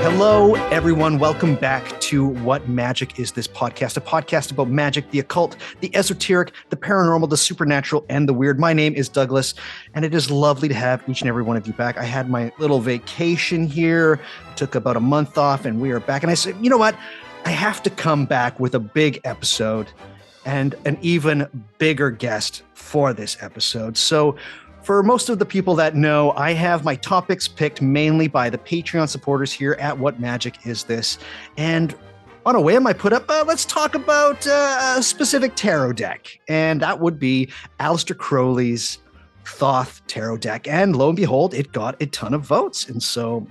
Hello, everyone. Welcome back to What Magic Is This Podcast, a podcast about magic, the occult, the esoteric, the paranormal, the supernatural, and the weird. My name is Douglas, and it is lovely to have each and every one of you back. I had my little vacation here, took about a month off, and we are back. And I said, you know what? I have to come back with a big episode and an even bigger guest for this episode. So for most of the people that know, I have my topics picked mainly by the Patreon supporters here at What Magic Is This? And on a whim, I put up, let's talk about a specific tarot deck. And that would be Aleister Crowley's Thoth Tarot deck. And lo and behold, it got a ton of votes. And so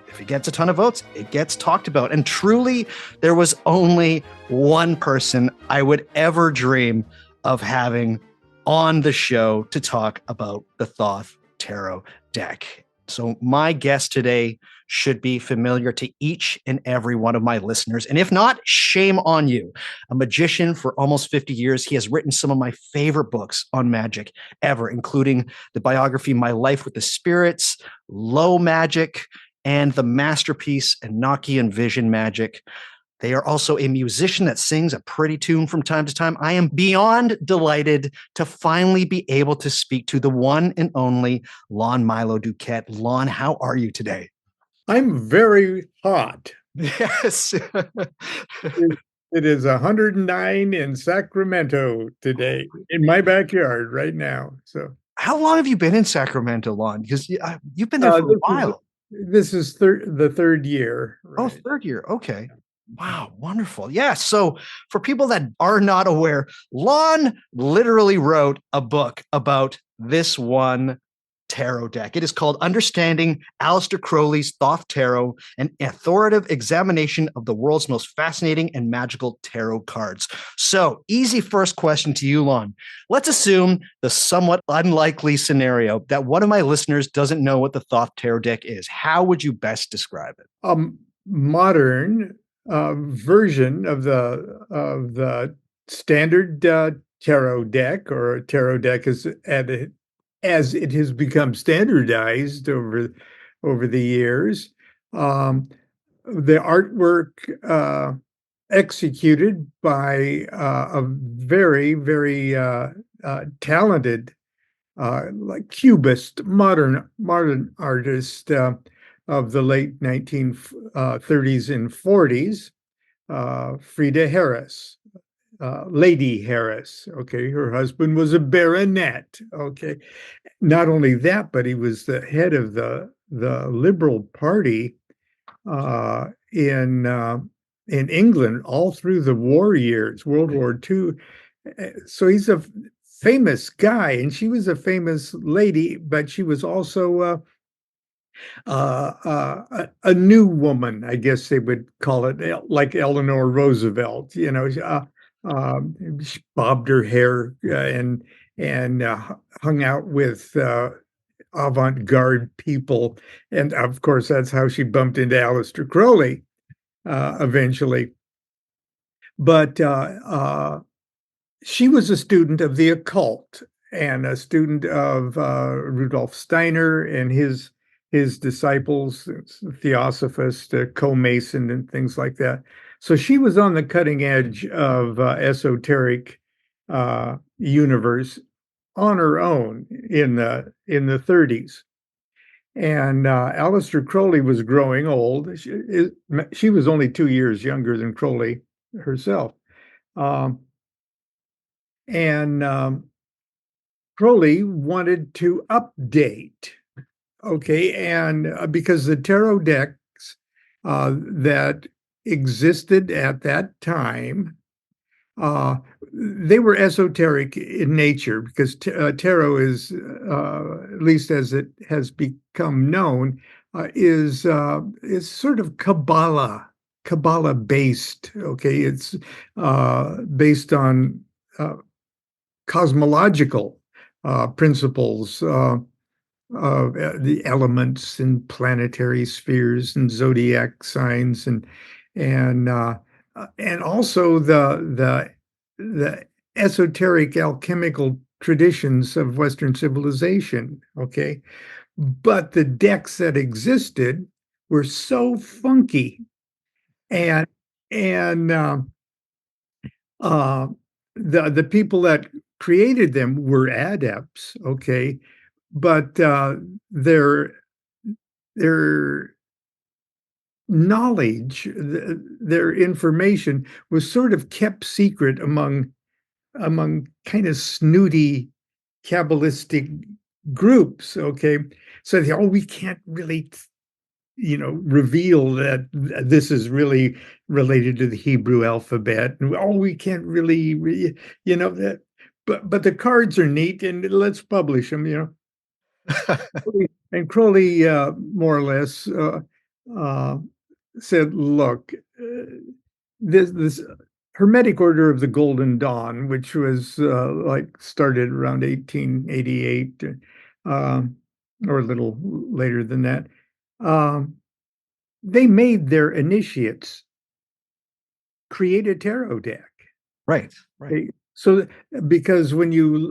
if it gets a ton of votes, it gets talked about. And truly, there was only one person I would ever dream of having on the show to talk about the Thoth Tarot deck. So my guest today should be familiar to each and every one of my listeners. And if not, shame on you. A magician for almost 50 years, he has written some of my favorite books on magic ever, including the biography My Life with the Spirits, Low Magic, and the masterpiece Enochian Vision Magic. They are also a musician that sings a pretty tune from time to time. I am beyond delighted to finally be able to speak to the one and only Lon Milo Duquette. Lon, how are you today? I'm very hot. Yes. It is 109 in Sacramento today, in my backyard right now. So, how long have you been in Sacramento, Lon? Because you've been there for a while. This is the third year. Right? Oh, third year. Okay. Wow, wonderful. Yeah. So for people that are not aware, Lon literally wrote a book about this one tarot deck. It is called Understanding Aleister Crowley's Thoth Tarot, an authoritative examination of the world's most fascinating and magical tarot cards. So easy first question to you, Lon. Let's assume the somewhat unlikely scenario that one of my listeners doesn't know what the Thoth Tarot deck is. How would you best describe it? Modern version of the standard tarot deck, or tarot deck as it has become standardized over the years. The artwork executed by a very, very talented like cubist modern artist of the late 1930s and 40s, Frieda Harris, Lady Harris. Okay, her husband was a baronet. Okay, not only that, but he was the head of the Liberal Party in England all through the war years, World War II. So he's a famous guy, and she was a famous lady, but she was also a new woman, I guess they would call it, like Eleanor Roosevelt. You know, she bobbed her hair and hung out with avant-garde people, and of course that's how she bumped into Aleister Crowley eventually. But she was a student of the occult and a student of Rudolf Steiner and his disciples, Theosophist, Co-Mason, and things like that. So she was on the cutting edge of esoteric universe on her own in the 30s. And Aleister Crowley was growing old. She was only 2 years younger than Crowley herself. Crowley wanted to update. Okay, and because the tarot decks that existed at that time, they were esoteric in nature, because tarot is, at least as it has become known, is sort of Kabbalah based. Okay, it's based on cosmological principles. The elements and planetary spheres and zodiac signs, and also the esoteric alchemical traditions of Western civilization. Okay, but the decks that existed were so funky, and and uh, the people that created them were adepts, okay, but their their knowledge, their information was sort of kept secret among kind of snooty Kabbalistic groups, okay? So they, oh, we can't really, reveal that this is really related to the Hebrew alphabet. And oh, we can't really, that, but the cards are neat and let's publish them. And Crowley, more or less, uh, said, "Look, this Hermetic Order of the Golden Dawn, which was like started around 1888, or a little later than that, um, they made their initiates create a tarot deck. Right. Right. So, because when you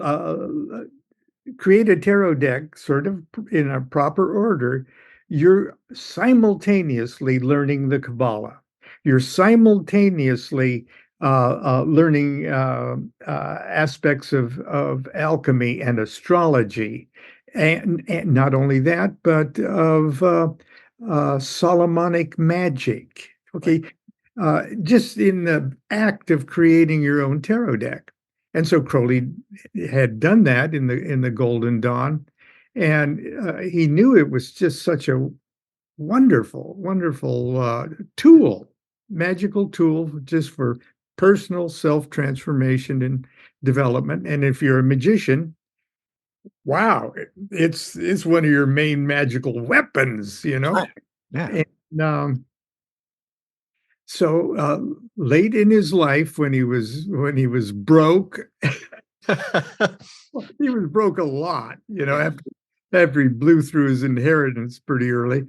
create a tarot deck sort of in a proper order, you're simultaneously learning the Kabbalah. You're simultaneously learning aspects of alchemy and astrology. And not only that, but of Solomonic magic. Okay. Just in the act of creating your own tarot deck. And so Crowley had done that in the Golden Dawn, and he knew it was just such a wonderful, wonderful tool, magical tool just for personal self-transformation and development. And if you're a magician, wow, it's one of your main magical weapons, Right. Yeah. And so late in his life, when he was broke, he was broke a lot, after he blew through his inheritance pretty early.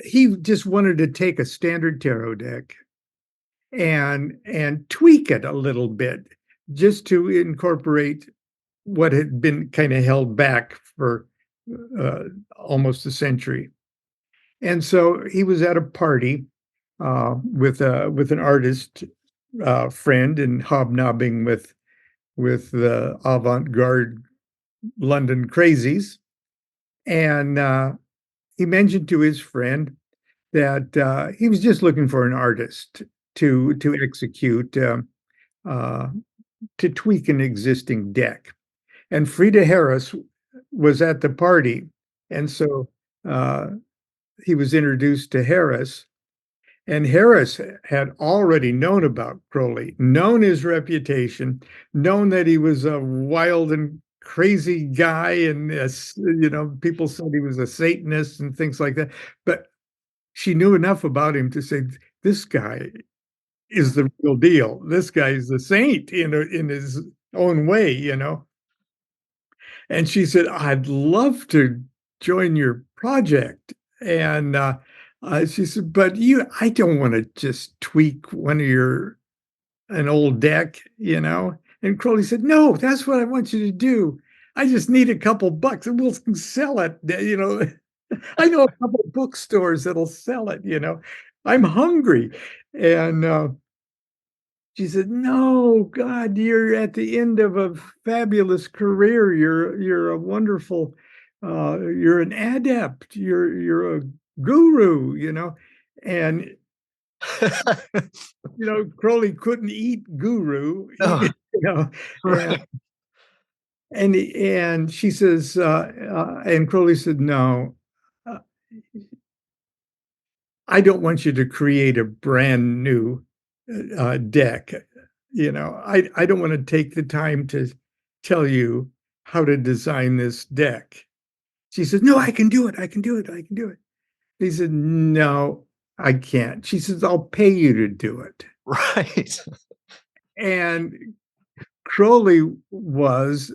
He just wanted to take a standard tarot deck and tweak it a little bit, just to incorporate what had been kind of held back for almost a century. And so he was at a party with an artist friend and hobnobbing with the avant-garde London crazies, and he mentioned to his friend that he was just looking for an artist to execute to tweak an existing deck. And Frieda Harris was at the party, and so he was introduced to Harris. And Harris had already known about Crowley, known his reputation, known that he was a wild and crazy guy, and people said he was a Satanist and things like that. But she knew enough about him to say, this guy is the real deal. This guy is a saint in his own way. And she said, I'd love to join your project. And she said, but I don't want to just tweak an old deck. And Crowley said, no, that's what I want you to do. I just need a couple bucks and we'll sell it. I know a couple of bookstores that'll sell it. I'm hungry. And she said, no, God, you're at the end of a fabulous career. You're a wonderful, you're an adept. You're a guru. And Crowley couldn't eat guru. Oh, right. And she says, and Crowley said, no, uh, I don't want you to create a brand new deck. I don't want to take the time to tell you how to design this deck. She said, no, I can do it. I can do it. I can do it. He said, no, I can't. She says, I'll pay you to do it. Right. And Crowley was,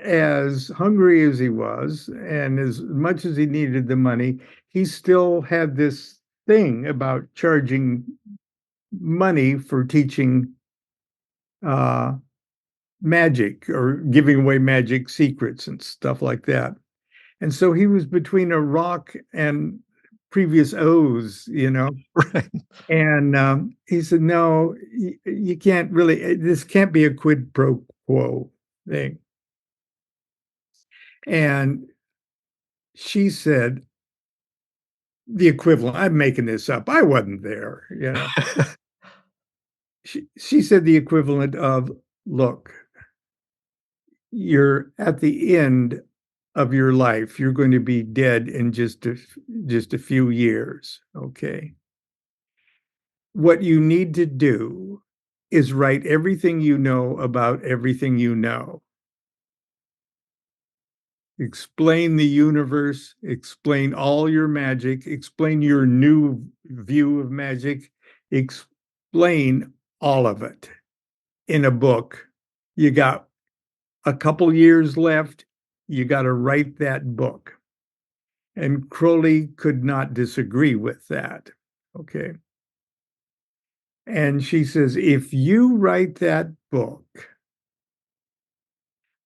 as hungry as he was, and as much as he needed the money, he still had this thing about charging money for teaching magic or giving away magic secrets and stuff like that. And so he was between a rock and previous O's, Right. And he said, no, you can't really, this can't be a quid pro quo thing. And she said, the equivalent, I'm making this up. I wasn't there. She said the equivalent of, look, you're at the end of your life. You're going to be dead in just a few years. Okay. What you need to do is write everything you know about everything you know. Explain the universe, explain all your magic, explain your new view of magic, explain all of it in a book. You got a couple years left. You got to write that book. And Crowley could not disagree with that. Okay. And she says, if you write that book,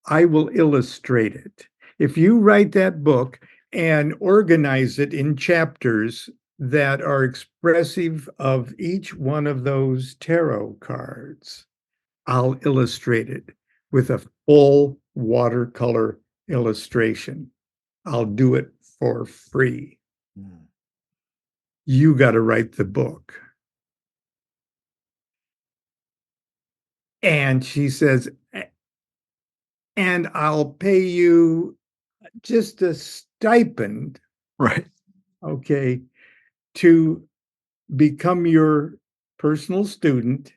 I will illustrate it. If you write that book and organize it in chapters that are expressive of each one of those tarot cards, I'll illustrate it with a full watercolor illustration. I'll do it for free. Mm. You got to write the book. And she says, and I'll pay you just a stipend. Right. Okay. To become your personal student,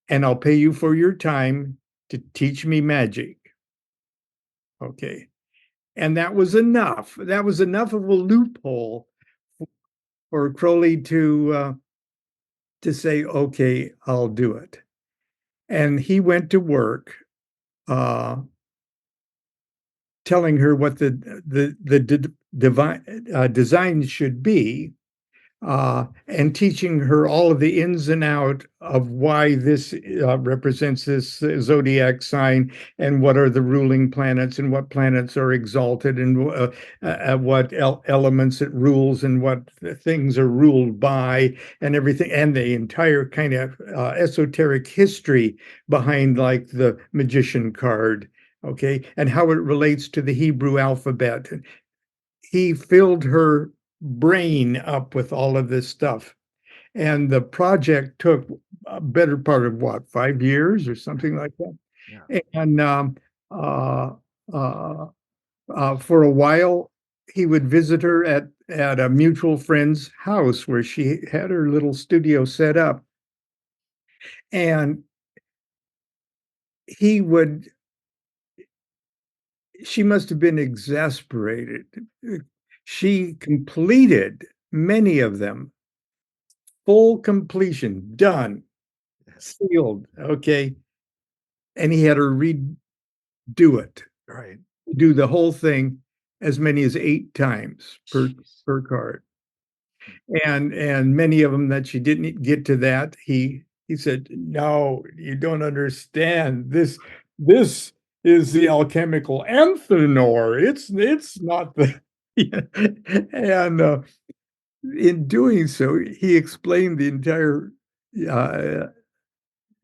and I'll pay you for your time to teach me magic. Okay. And that was enough. That was enough of a loophole for Crowley to say, okay, I'll do it. And he went to work telling her what the design should be, and teaching her all of the ins and out of why this represents this zodiac sign, and what are the ruling planets, and what planets are exalted, and what elements it rules, and what things are ruled by, and everything, and the entire kind of esoteric history behind, like, the magician card, okay, and how it relates to the Hebrew alphabet. He filled her brain up with all of this stuff. And the project took a better part of what, 5 years or something like that. Yeah. And for a while, he would visit her at a mutual friend's house where she had her little studio set up. And she must have been exasperated. She completed many of them. Full completion, done, sealed, okay? And he had her redo it. Right. Do the whole thing as many as 8 times per card. And many of them that she didn't get to that, he said, "No, you don't understand. This is the alchemical Anthenor. It's not the..." And in doing so, he explained the entire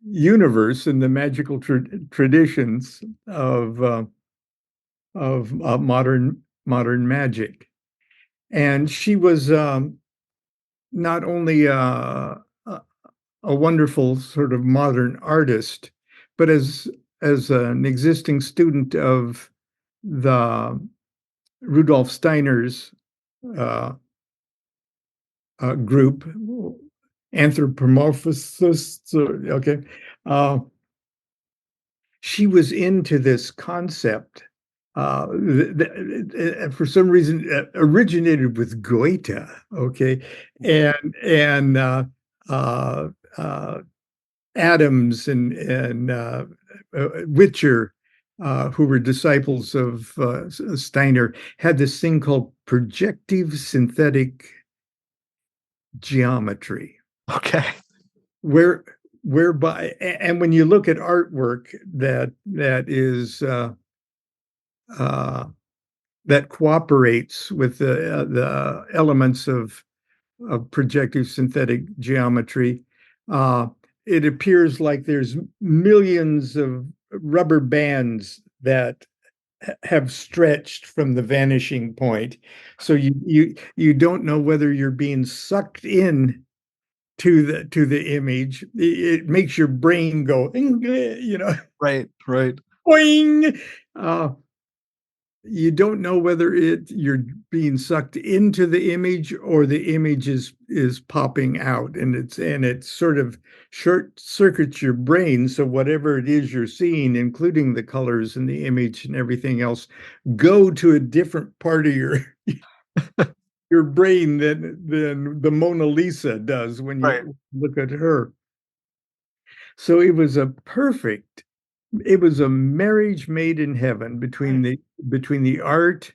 universe and the magical traditions of modern magic. And she was not only a wonderful sort of modern artist, but as an existing student of the Rudolf Steiner's group, anthropomorphists. Okay. She was into this concept. For some reason, originated with Goethe. Okay. And Adams and Witcher, who were disciples of Steiner, had this thing called projective synthetic geometry. Okay. Whereby, and when you look at artwork that is that cooperates with the elements of projective synthetic geometry. Uh, it appears like there's millions of rubber bands that have stretched from the vanishing point. So you don't know whether you're being sucked in to the image. It makes your brain go, Right, right. boing. Uh, you don't know whether you're being sucked into the image or the image is popping out, and it sort of short circuits your brain, so whatever it is you're seeing, including the colors and the image and everything else, go to a different part of your brain than the Mona Lisa does when Right. you look at her. So it was a marriage made in heaven between the art,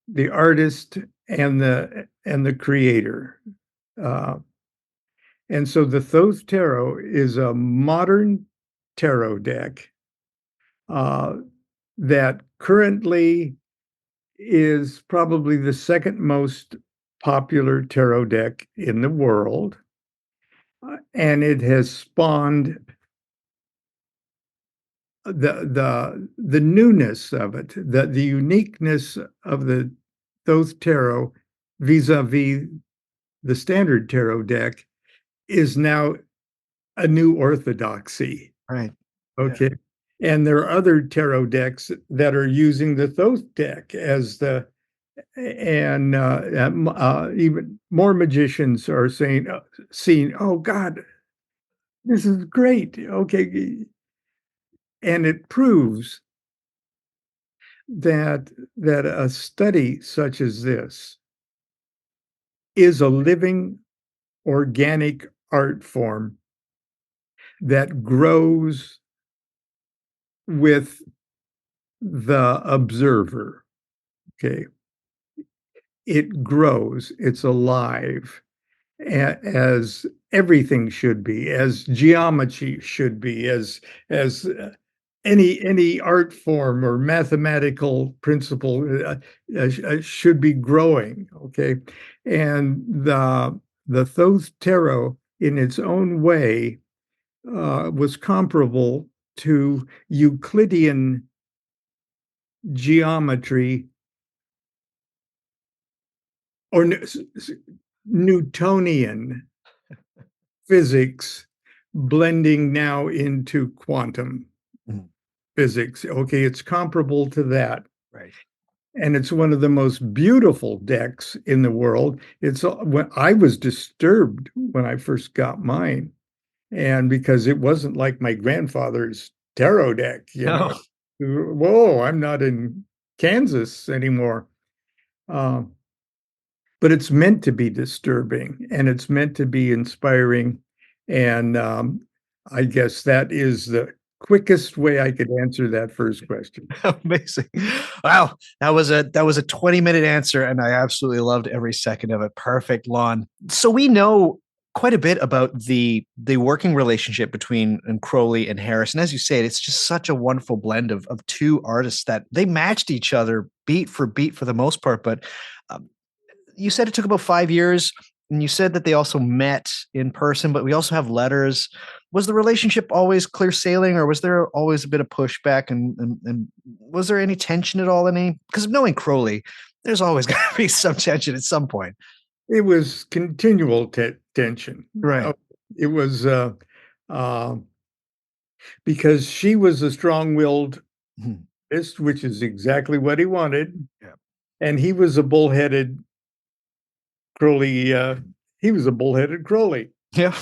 the artist, and the creator. Uh, and so the Thoth Tarot is a modern tarot deck uh, that currently is probably the second most popular tarot deck in the world. And it has spawned the newness of it, the uniqueness of the Thoth Tarot vis-a-vis the standard tarot deck is now a new orthodoxy. Right. Okay. Yeah. And there are other tarot decks that are using the Thoth deck as and even more magicians are seeing, oh God, this is great. Okay. And it proves that a study such as this is a living organic art form that grows with the observer. Okay. It grows, it's alive, as everything should be, as geometry should be, as any art form or mathematical principle should be growing. Okay. And the Thoth Tarot, in its own way, was comparable to Euclidean geometry or Newtonian physics blending now into quantum physics. Okay, it's comparable to that. Right. And it's one of the most beautiful decks in the world. It's when I was disturbed when I first got mine, and because it wasn't like my grandfather's tarot deck, No. Whoa, I'm not in Kansas anymore. Uh, but it's meant to be disturbing and it's meant to be inspiring. And I guess that is the quickest way I could answer that first question. Amazing. Wow. That was a 20-minute answer, and I absolutely loved every second of it. Perfect, Lon. So we know quite a bit about the working relationship between Crowley and Harris. And as you say, it's just such a wonderful blend of two artists that they matched each other beat for the most part. But you said it took about 5 years, and you said that they also met in person, but we also have letters. Was the relationship always clear sailing, or was there always a bit of pushback? And was there any tension at all? Because knowing Crowley, there's always going to be some tension at some point. It was continual tension. Right. It was because she was a strong-willed artist, which is exactly what he wanted. Yeah. And he was a bullheaded Crowley. He was a bullheaded Crowley. Yeah.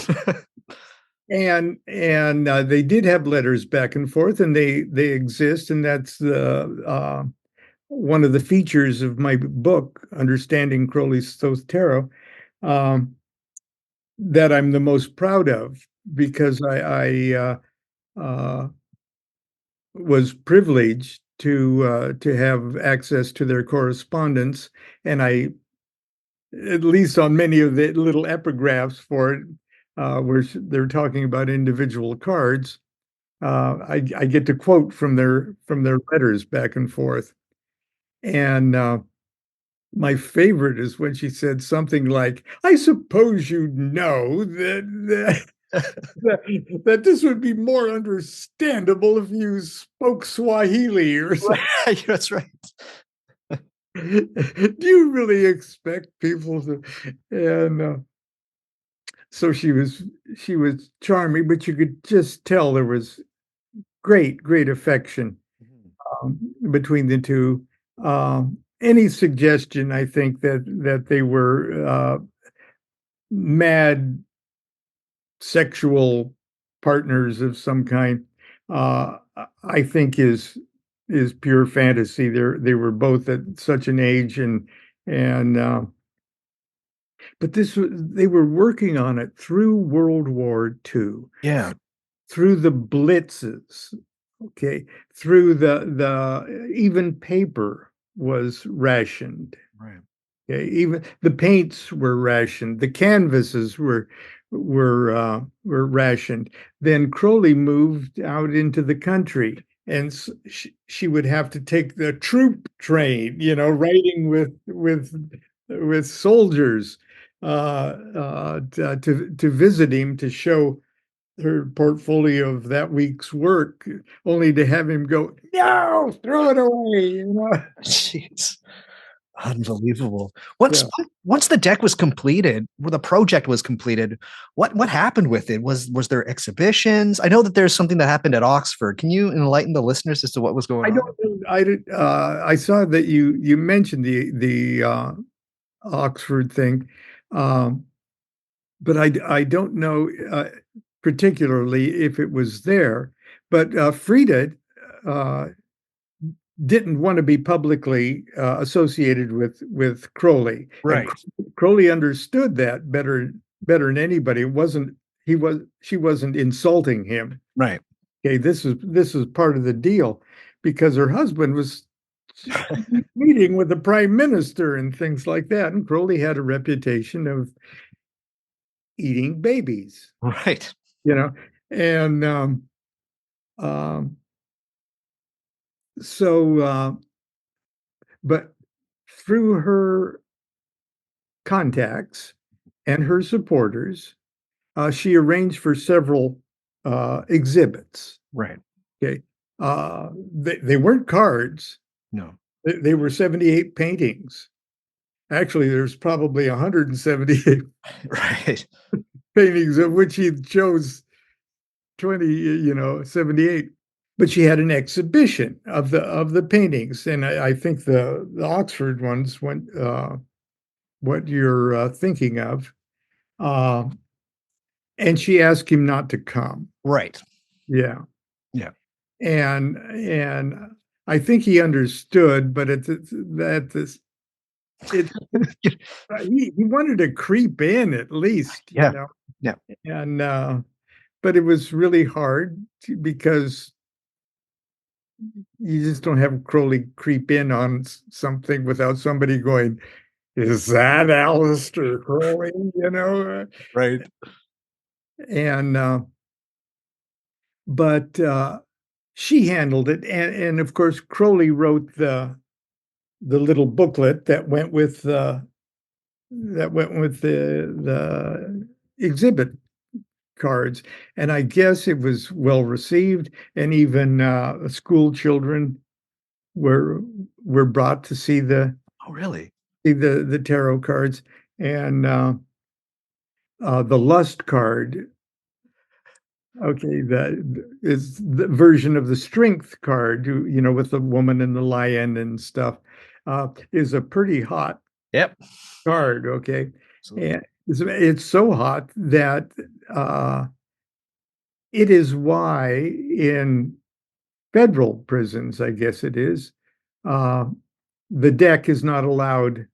And they did have letters back and forth, and they exist, and that's the one of the features of my book, Understanding Crowley's Thoth Tarot, that I'm the most proud of, because I was privileged to have access to their correspondence, and I, at least on many of the little epigraphs for it, where they're talking about individual cards, I get to quote from their letters back and forth. And my favorite is when she said something like, "I suppose you know that this would be more understandable if you spoke Swahili or something." Right, that's right. Do you really expect people to? And so she was charming, but you could just tell there was great affection between the two. Any suggestion, I think that they were mad sexual partners of some kind, I think is pure fantasy. They were both at such an age, and but they were working on it through World War II, Yeah. through the blitzes, okay, through the even paper was rationed. Right. Okay, even the paints were rationed, the canvases were rationed. Then Crowley moved out into the country, and she would have to take the troop train, riding with soldiers to visit him to show her portfolio of that week's work, only to have him go, "No, throw it away." Jeez. Unbelievable. Once Yeah. once the deck was completed, or the project was completed, what happened with it? Was there exhibitions? I know that there's something that happened at Oxford. Can you enlighten the listeners as to what was going I on? don't know. I saw that you mentioned the Oxford thing, um, but I don't know particularly if it was there. But Frieda uh, didn't want to be publicly associated with Crowley, and Right. Crowley understood that better than anybody. It wasn't she wasn't insulting him. Right. Okay, this is part of the deal, because her husband was meeting with the prime minister and things like that, and Crowley had a reputation of eating babies, Right. you know, and um, so but through her contacts and her supporters, she arranged for several exhibits. Right. Okay, they weren't cards; No. they were 78 paintings. Actually, there's probably 178 Right. paintings, of which he chose 20, 78. But she had an exhibition of the paintings, and I think the Oxford ones went what you're thinking of. Uh, and she asked him not to come. Right. Yeah, Yeah. and I think he understood, but at this it he wanted to creep in at least, Yeah. Yeah. and but it was really hard because you just don't have Crowley creep in on something without somebody going, "Is that Aleister Crowley?" Right. And but she handled it, and of course Crowley wrote the little booklet that went with the exhibit cards, and I guess it was well received, and even school children were were brought to Oh, really? see the tarot cards, and the lust card. Okay, that is the version of the strength card, with the woman and the lion and stuff. Is a pretty hot Yep. card. Okay, Absolutely. and it's so hot that uh, it is why in federal prisons, I guess it is, uh, the deck is not allowed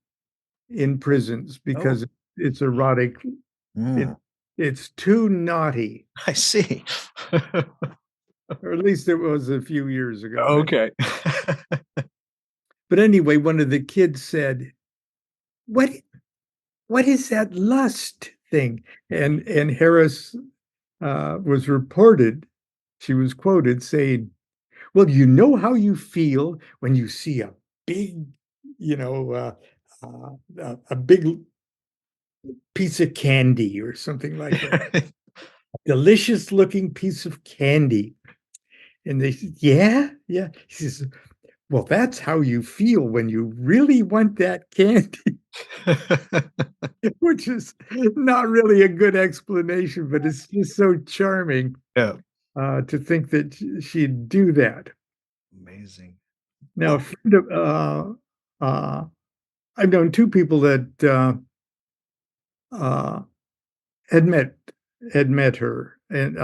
in prisons Oh. because it's erotic. It Mm, it's too naughty, I see. or at least it was a few years ago. But Okay. but anyway, one of the kids said, "What what is that lust thing?" And Harris was reported. She was quoted saying, "Well, you know how you feel when you see a big, a big piece of candy or something like that. Delicious looking piece of candy. And they said, yeah, yeah. He says, well, that's how you feel when you really want that candy, which is not really a good explanation, but it's just so charming Yeah. to think that she'd do that. Amazing. Now, a friend of, I've known two people that uh, had met had met her, and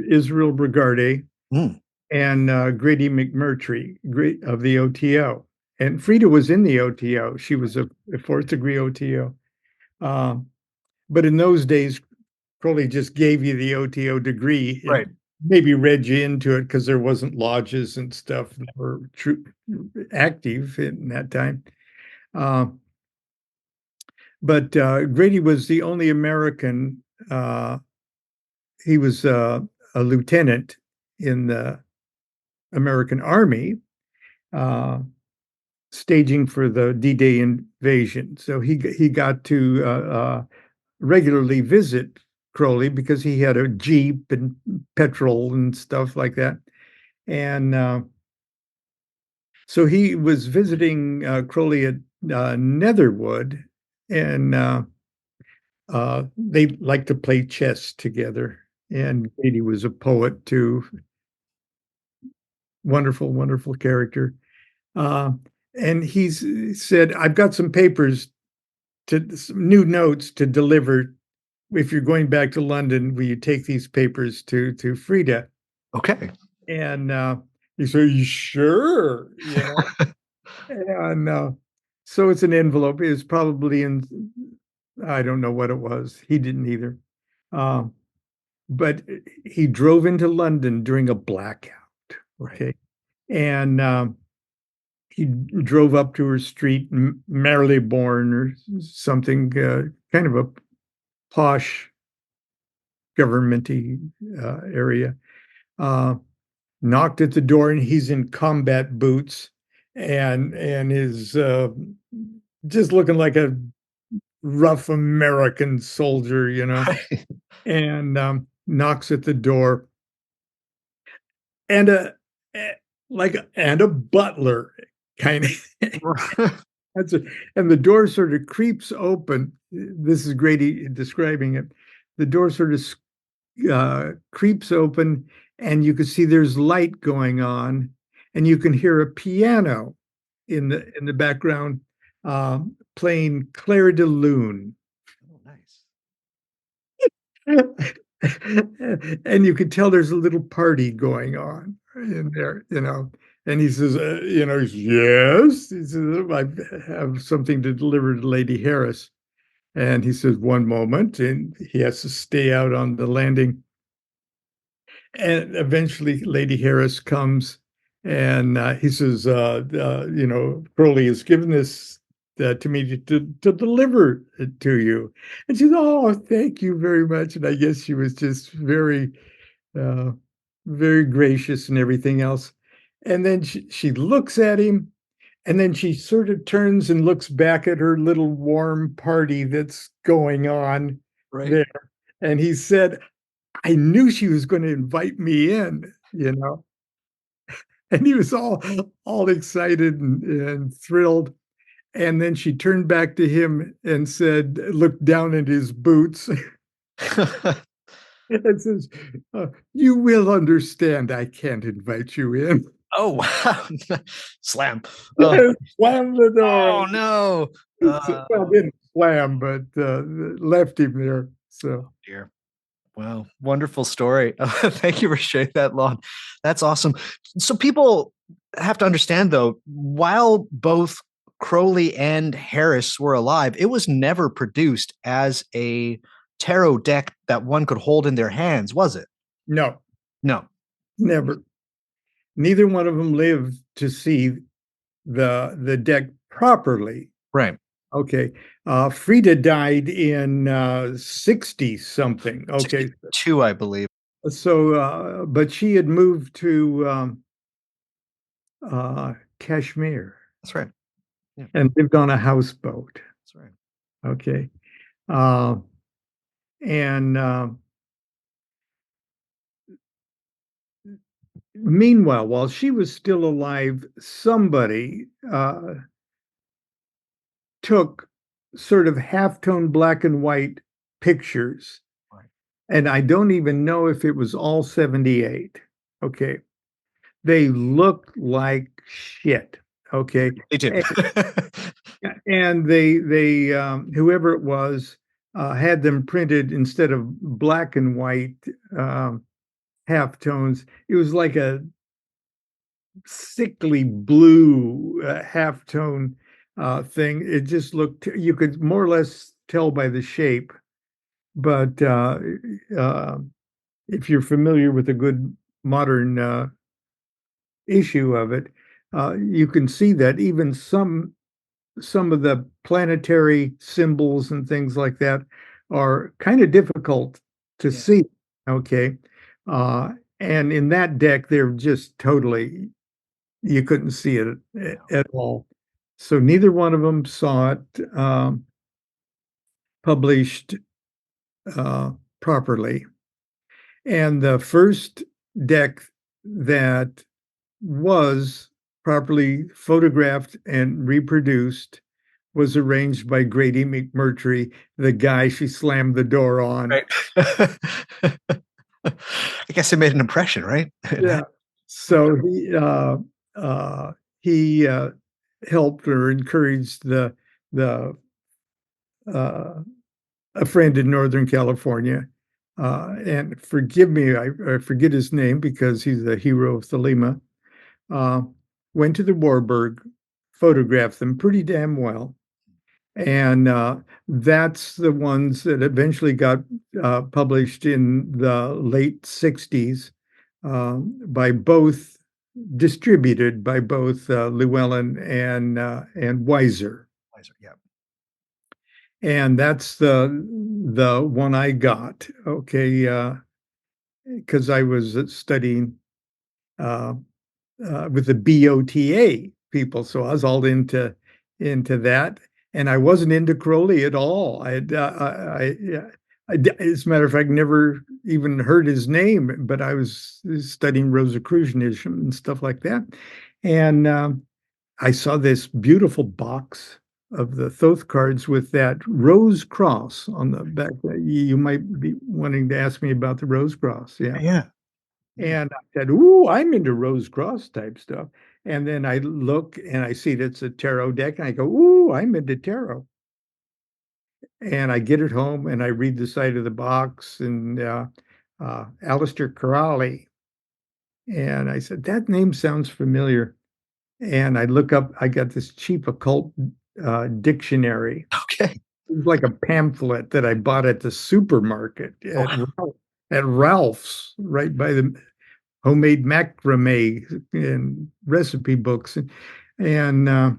Israel Brigade Mm, and Grady McMurtry, great of the OTO. And Frieda was in the OTO. She was a fourth degree OTO. Um, but in those days, Crowley just gave you the OTO degree right. and maybe read you into it because there wasn't lodges and stuff that were active in that time. Uh, but Grady was the only American. He was a lieutenant in the American Army, uh, staging for the D-Day invasion. So he got to regularly visit Crowley because he had a Jeep and petrol and stuff like that. And so he was visiting Crowley at Netherwood, and they liked to play chess together. And Katie was a poet too. Wonderful, wonderful character. Uh, and he's said, I've got some papers some new notes to deliver. If you're going back to London, will you take these papers to Frieda? Okay. And he said, sure, And so it's an envelope. It's probably in, I don't know what it was. He didn't either. Um, but he drove into London during a blackout. Right. Okay. And he drove up to her street, Marylebone or something, kind of a posh governmenty area. Knocked at the door, and he's in combat boots and is just looking like a rough American soldier, Right. and knocks at the door, and a butler kind of. That's it. And the door sort of creeps open. This is Grady describing it. The door sort of creeps open, and you can see there's light going on, and you can hear a piano in the background playing Claire de Lune. Oh, nice. And you could tell there's a little party going on in there, And he says, yes. He says, I have something to deliver to Lady Harris. And he says, one moment. And he has to stay out on the landing. And eventually Lady Harris comes, and he says, Crowley has given this to me to deliver it to you. And she says, oh, thank you very much. And I guess she was just very, uh, very gracious and everything else. And then she looks at him, and then she sort of turns and looks back at her little warm party that's going on Right. there. And he said, I knew she was going to invite me in. And he was all excited and thrilled. And then she turned back to him and said, looked down at his boots and says, you will understand I can't invite you in. Oh, wow. Slam. Oh, Slam the door. oh no. Well, didn't slam, but left him there. So Dear. Wow. Wonderful story. Thank you for sharing that, Lon. That's awesome. So people have to understand, though, while both Crowley and Harris were alive, it was never produced as a tarot deck that one could hold in their hands, was it? no, No. never. Neither one of them lived to see the deck properly. Right. Okay. Frieda died in 60 something. Okay. 62, I believe. So, but she had moved to Kashmir. That's right. and lived on a houseboat. That's right. Okay. Uh, and Meanwhile, while she was still alive, somebody took sort of halftone black and white pictures. Right. And I don't even know if it was all 78. Okay. They looked like shit. Okay. They did. And whoever it was, had them printed instead of black and white halftones. It was like a sickly blue halftone thing. It just looked, you could more or less tell by the shape. But if you're familiar with a good modern issue of it, you can see that even some of the planetary symbols and things like that are kind of difficult to see. Okay. And in that deck, they're just totally, you couldn't see it at all. So neither one of them saw it published properly. And the first deck that was properly photographed and reproduced was arranged by Grady McMurtry, the guy she slammed the door on. Right. I guess it made an impression, right? Yeah. So he helped or encouraged the a friend in Northern California. And forgive me, I forget his name because he's the hero of Thelema. Went to the Warburg, photographed them pretty damn well. And that's the ones that eventually got published in the late 60s by both, distributed by both Llewellyn and Weiser. Yeah. And that's the one I got. Okay, because I was studying with the BOTA people, so I was all into that, and I wasn't into Crowley at all. As a matter of fact, never even heard his name, but I was studying Rosicrucianism and stuff like that, and I saw this beautiful box of the Thoth cards with that rose cross on the back. You might be wanting to ask me about the rose cross. Yeah. Yeah. And I said, "Ooh, I'm into rose cross type stuff." And then I look and I see that's a tarot deck, and I go, "Ooh, I'm into tarot." And I get it home and I read the side of the box and Aleister Crowley. And I said, that name sounds familiar. And I look up, I got this cheap occult dictionary. Okay. It was like a pamphlet that I bought at the supermarket at Ralph's, right by the homemade macrame and recipe books. And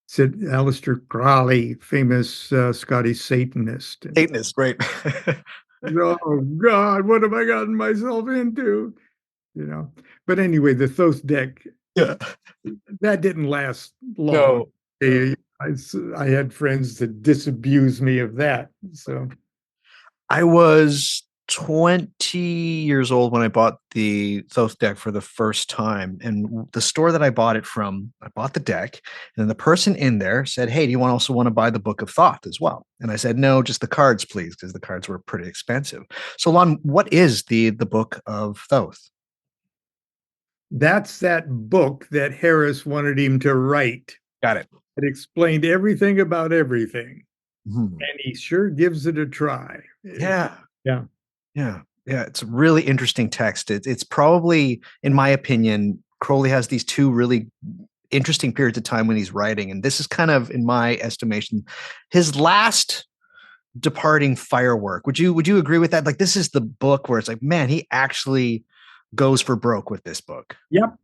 said Aleister Crowley, famous Scottish Satanist. Satanist, right. Oh God, what have I gotten myself into? You know. But anyway, the Thoth deck, Yeah. that didn't last long. No. I had friends that disabused me of that. So I was 20 years old when I bought the Thoth deck for the first time. And the store that I bought it from, I bought the deck, and then the person in there said, "Hey, do you also want to buy the Book of Thoth as well?" And I said, "No, just the cards, please," because the cards were pretty expensive. So, Lon, what is the Book of Thoth? that's that book that Harris wanted him to write. Got it. It explained everything about everything. Mm-hmm. And he sure gives it a try. Yeah. Yeah. Yeah. Yeah. It's a really interesting text. It's probably, in my opinion, Crowley has these two really interesting periods of time when he's writing. And this is kind of, in my estimation, his last departing firework. Would you agree with that? Like, this is the book where it's like, man, he actually goes for broke with this book. Yep.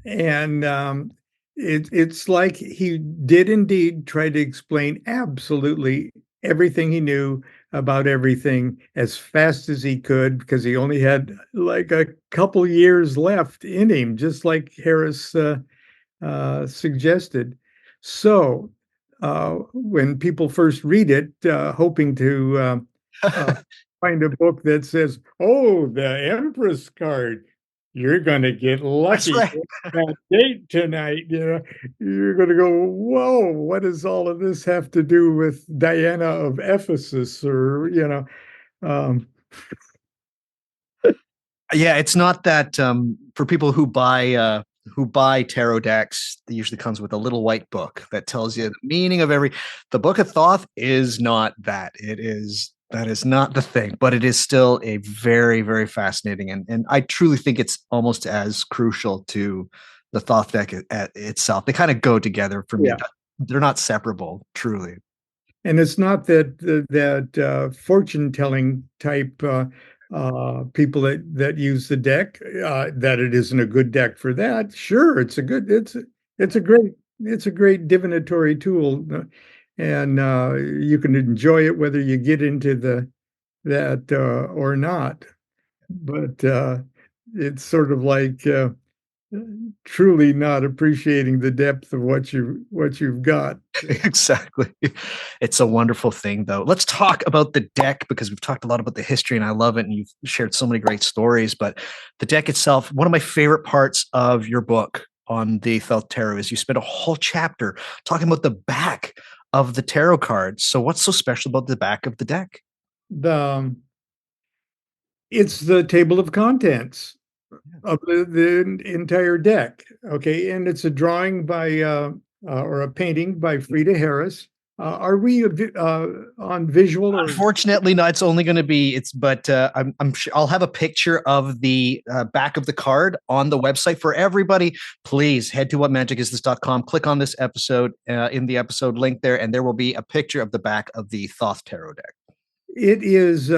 And it's like he did indeed try to explain absolutely everything he knew about everything as fast as he could, because he only had like a couple years left in him, just like Harris suggested. So when people first read it, hoping to find a book that says, "Oh, the Empress card, you're going to get That's lucky right. with that date tonight," you're going to go, "Whoa, what does all of this have to do with Diana of Ephesus?" Or um, Yeah, it's not that for people who buy tarot decks, it usually comes with a little white book that tells you the meaning of every. The Book of Thoth is not that. That is not the thing, but it is still a very, very fascinating, and I truly think it's almost as crucial to the Thoth deck itself. They kind of go together for me. yeah. They're not separable, truly. And it's not that fortune telling type people that use the deck that it isn't a good deck for that. Sure, it's a great divinatory tool, and you can enjoy it whether you get into that or not. But it's sort of like truly not appreciating the depth of what you've got. Exactly. It's a wonderful thing, though. Let's talk about the deck because we've talked a lot about the history and I love it. And you've shared so many great stories. But the deck itself, one of my favorite parts of your book on the Thoth Tarot is you spent a whole chapter talking about the back of the tarot cards. So, what's so special about the back of the deck? The It's the table of contents of the entire deck. Okay, and it's a drawing by or a painting by Frieda Harris. Are we on visual or? Unfortunately, no. It's only going to be but I'm sure I'll have a picture of the back of the card on the website for everybody. Please head to whatmagicisthis.com, click on this episode in the episode link there, and there will be a picture of the back of the Thoth Tarot deck. It is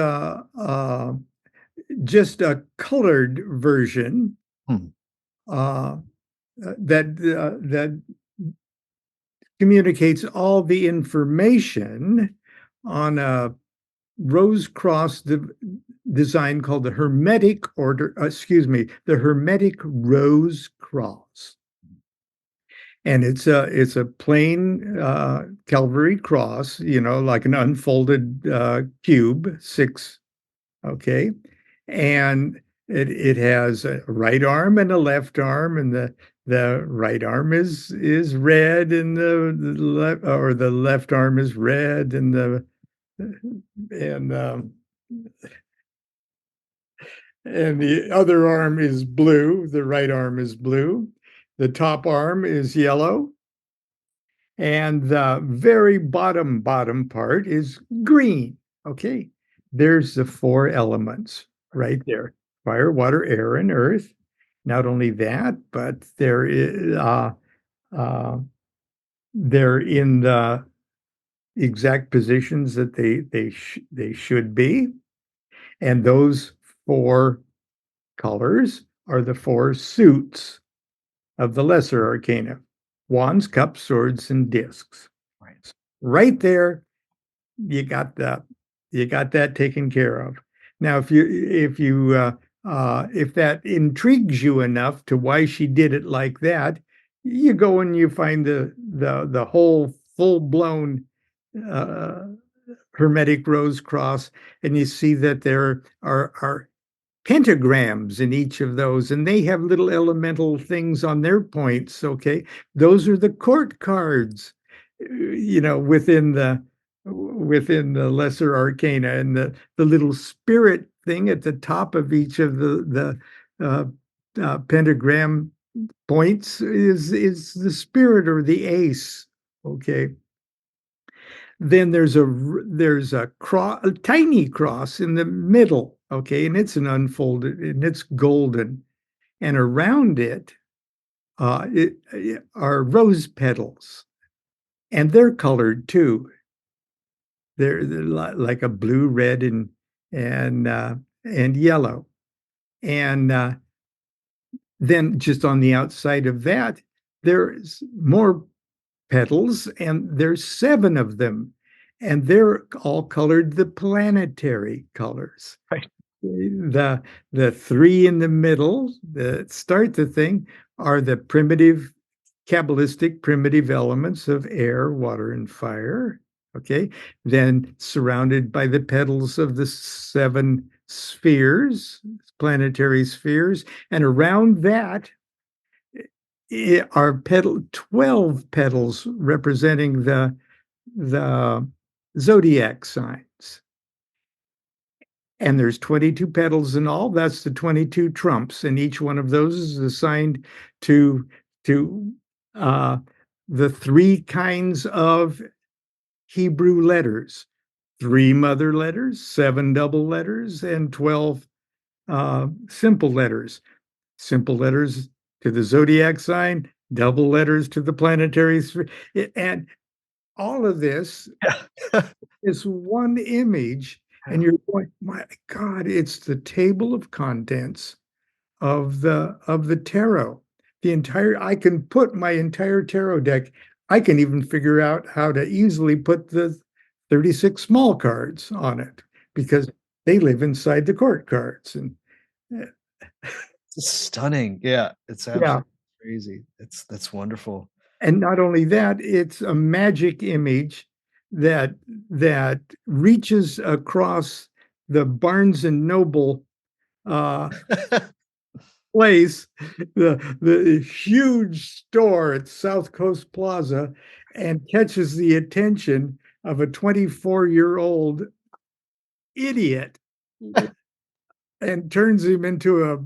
just a colored version Hmm. uh, that communicates all the information on a rose cross design called the Hermetic order, the Hermetic rose cross. And it's a plain Calvary cross, like an unfolded cube, six, okay? And it has a right arm and a left arm, and the right arm is red, and the left arm is red, and and the other arm is blue. The right arm is blue. The top arm is yellow, and the very bottom part is green. Okay, there's the four elements right there: fire, water, air, and earth. Not only that, but uh, they're in the exact positions that they should be, and those four colors are the four suits of the lesser arcana: wands, cups, swords, and discs. Right. Right there, you got that taken care of. Now, if that intrigues you enough to why she did it like that, you go and you find the whole full blown uh, Hermetic rose cross, and you see that there are pentagrams in each of those, and they have little elemental things on their points. Okay, those are the court cards, within the lesser arcana, and the little spirit thing at the top of each of the pentagram points is the spirit or the ace. Okay, then there's a tiny cross in the middle. Okay, and it's an unfolded, and it's golden, and around it, are rose petals, and they're colored too. They're like a blue, red, and yellow, and then just on the outside of that, there's more petals, and there's seven of them, and they're all colored the planetary colors. Right. The three in the middle that start the thing are the primitive Kabbalistic primitive elements of air, water, and fire. Okay. Then surrounded by the petals of the 7 spheres, planetary spheres. And around that are 12 petals representing the zodiac signs. And there's 22 petals in all. That's the 22 trumps, and each one of those is assigned to uh, the 3 kinds of Hebrew letters: 3 mother letters, 7 double letters, and 12 simple letters. Simple letters to the zodiac sign, double letters to the planetary sphere, and all of this is one image. And you're going, my God, it's the table of contents of the tarot. I can put my entire tarot deck. I can even figure out how to easily put the 36 small cards on it because they live inside the court cards. And It's stunning. Yeah, it's yeah, absolutely crazy. That's wonderful. and not only that, it's a magic image that that reaches across the Barnes and Noble uh, place, the huge store at South Coast Plaza, and catches the attention of a 24-year-old idiot and turns him into a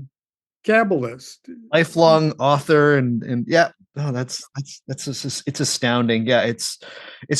Kabbalist. Lifelong author and yeah, oh, that's just, it's astounding. Yeah, it's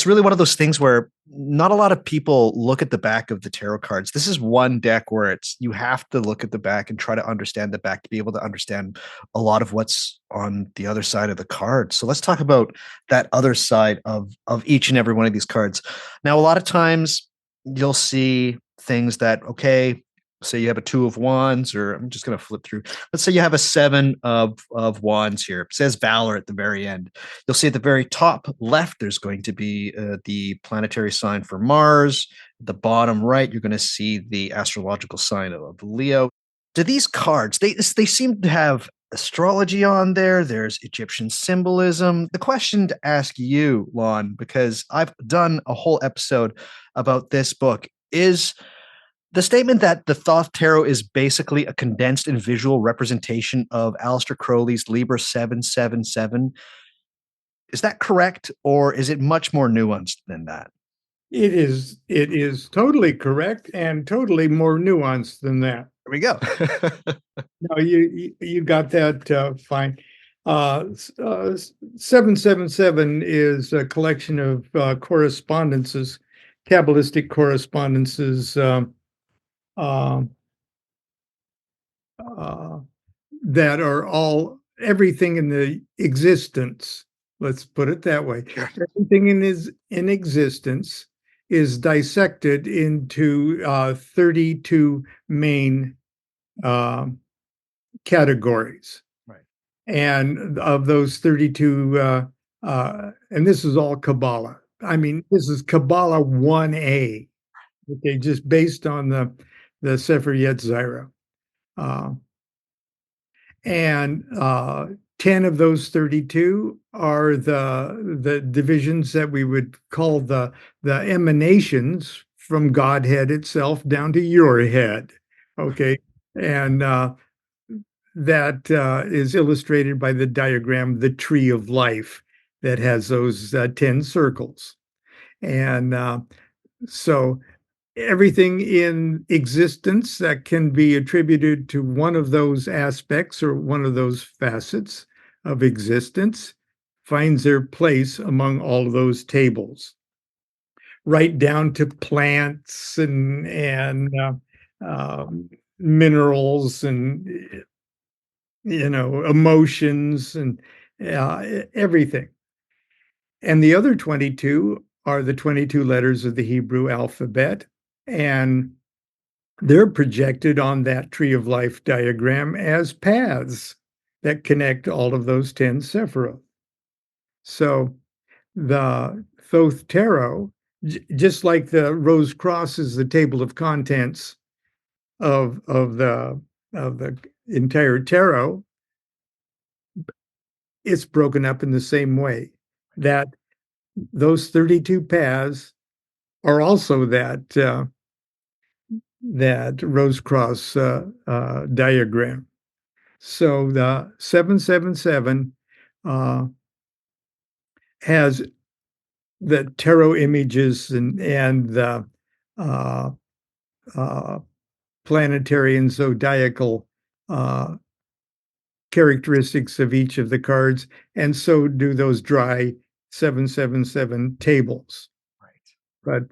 really one of those things where not a lot of people look at the back of the tarot cards. This is one deck where it's you have to look at the back and try to understand the back to be able to understand a lot of what's on the other side of the card. So let's talk about that other side of each and every one of these cards. Now, a lot of times you'll see things that, okay, say you have a 2 of wands, or I'm just going to flip through. Let's say you have a 7 of wands here. It says Valor at the very end. You'll see at the very top left, there's going to be the planetary sign for Mars. At the bottom right, you're going to see the astrological sign of Leo. Do these cards, they seem to have astrology on there. There's Egyptian symbolism. The question to ask you, Lon, because I've done a whole episode about this book, is the statement that the Thoth Tarot is basically a condensed and visual representation of Aleister Crowley's Libra 777. Is that correct, or is it much more nuanced than that? It is totally correct and totally more nuanced than that. There we go. No, you got that fine. 777 is a collection of correspondences, Kabbalistic correspondences, uh, uh, that are all everything in the existence. Let's put it that way. Sure. Everything in existence is dissected into 32 main categories. Right. And of those 32, and this is all Kabbalah. I mean, this is Kabbalah 1A. Okay, just based on the Sefer Yetzirah. And 10 of those 32 are the divisions that we would call the emanations from Godhead itself down to your head. Okay. And that is illustrated by the diagram, the tree of life, that has those 10 circles. And so everything in existence that can be attributed to one of those aspects or one of those facets of existence finds their place among all of those tables, right down to plants and minerals and emotions and everything. And the other 22 are the 22 letters of the Hebrew alphabet, and they're projected on that tree of life diagram as paths that connect all of those 10 Sephiroth. So the Thoth Tarot, just like the Rose Cross is the table of contents of the entire tarot, it's broken up in the same way, that those 32 paths are also that Rose Cross diagram. So the 777 has the tarot images and the uh, uh, planetary and zodiacal characteristics of each of the cards, and so do those dry 777 tables. Right. But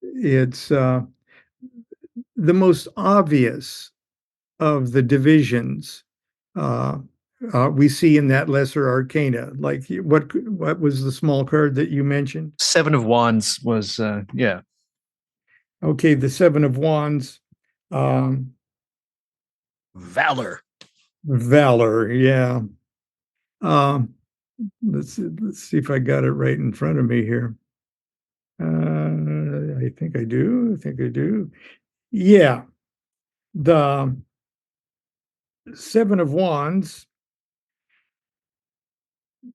it's the most obvious of the divisions we see in that lesser arcana. Like what was the small card that you mentioned? Seven of Wands was yeah. Okay, the Seven of Wands. Valor. Valor, yeah. Let's see if I got it right in front of me here. I think I do. I think I do. Yeah. The Seven of Wands,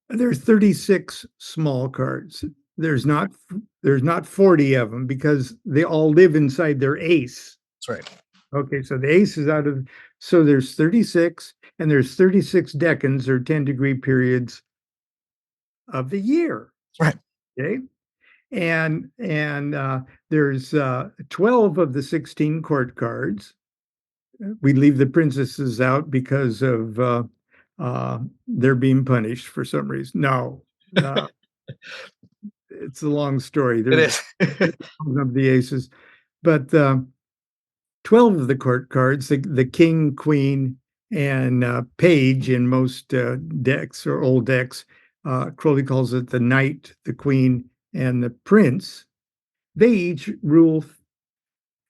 there's 36 small cards. There's not 40 of them because they all live inside their ace. That's right. Okay, so the ace is out of, so there's 36, and there's 36 decans or 10-degree periods of the year. Right. Okay. And there's 12 of the 16 court cards. We leave the princesses out because of they're being punished for some reason. No, it's a long story. There's of the aces, but 12 of the court cards, the king, queen, and page in most decks or old decks. Crowley calls it the knight, the queen, and the prince. They each rule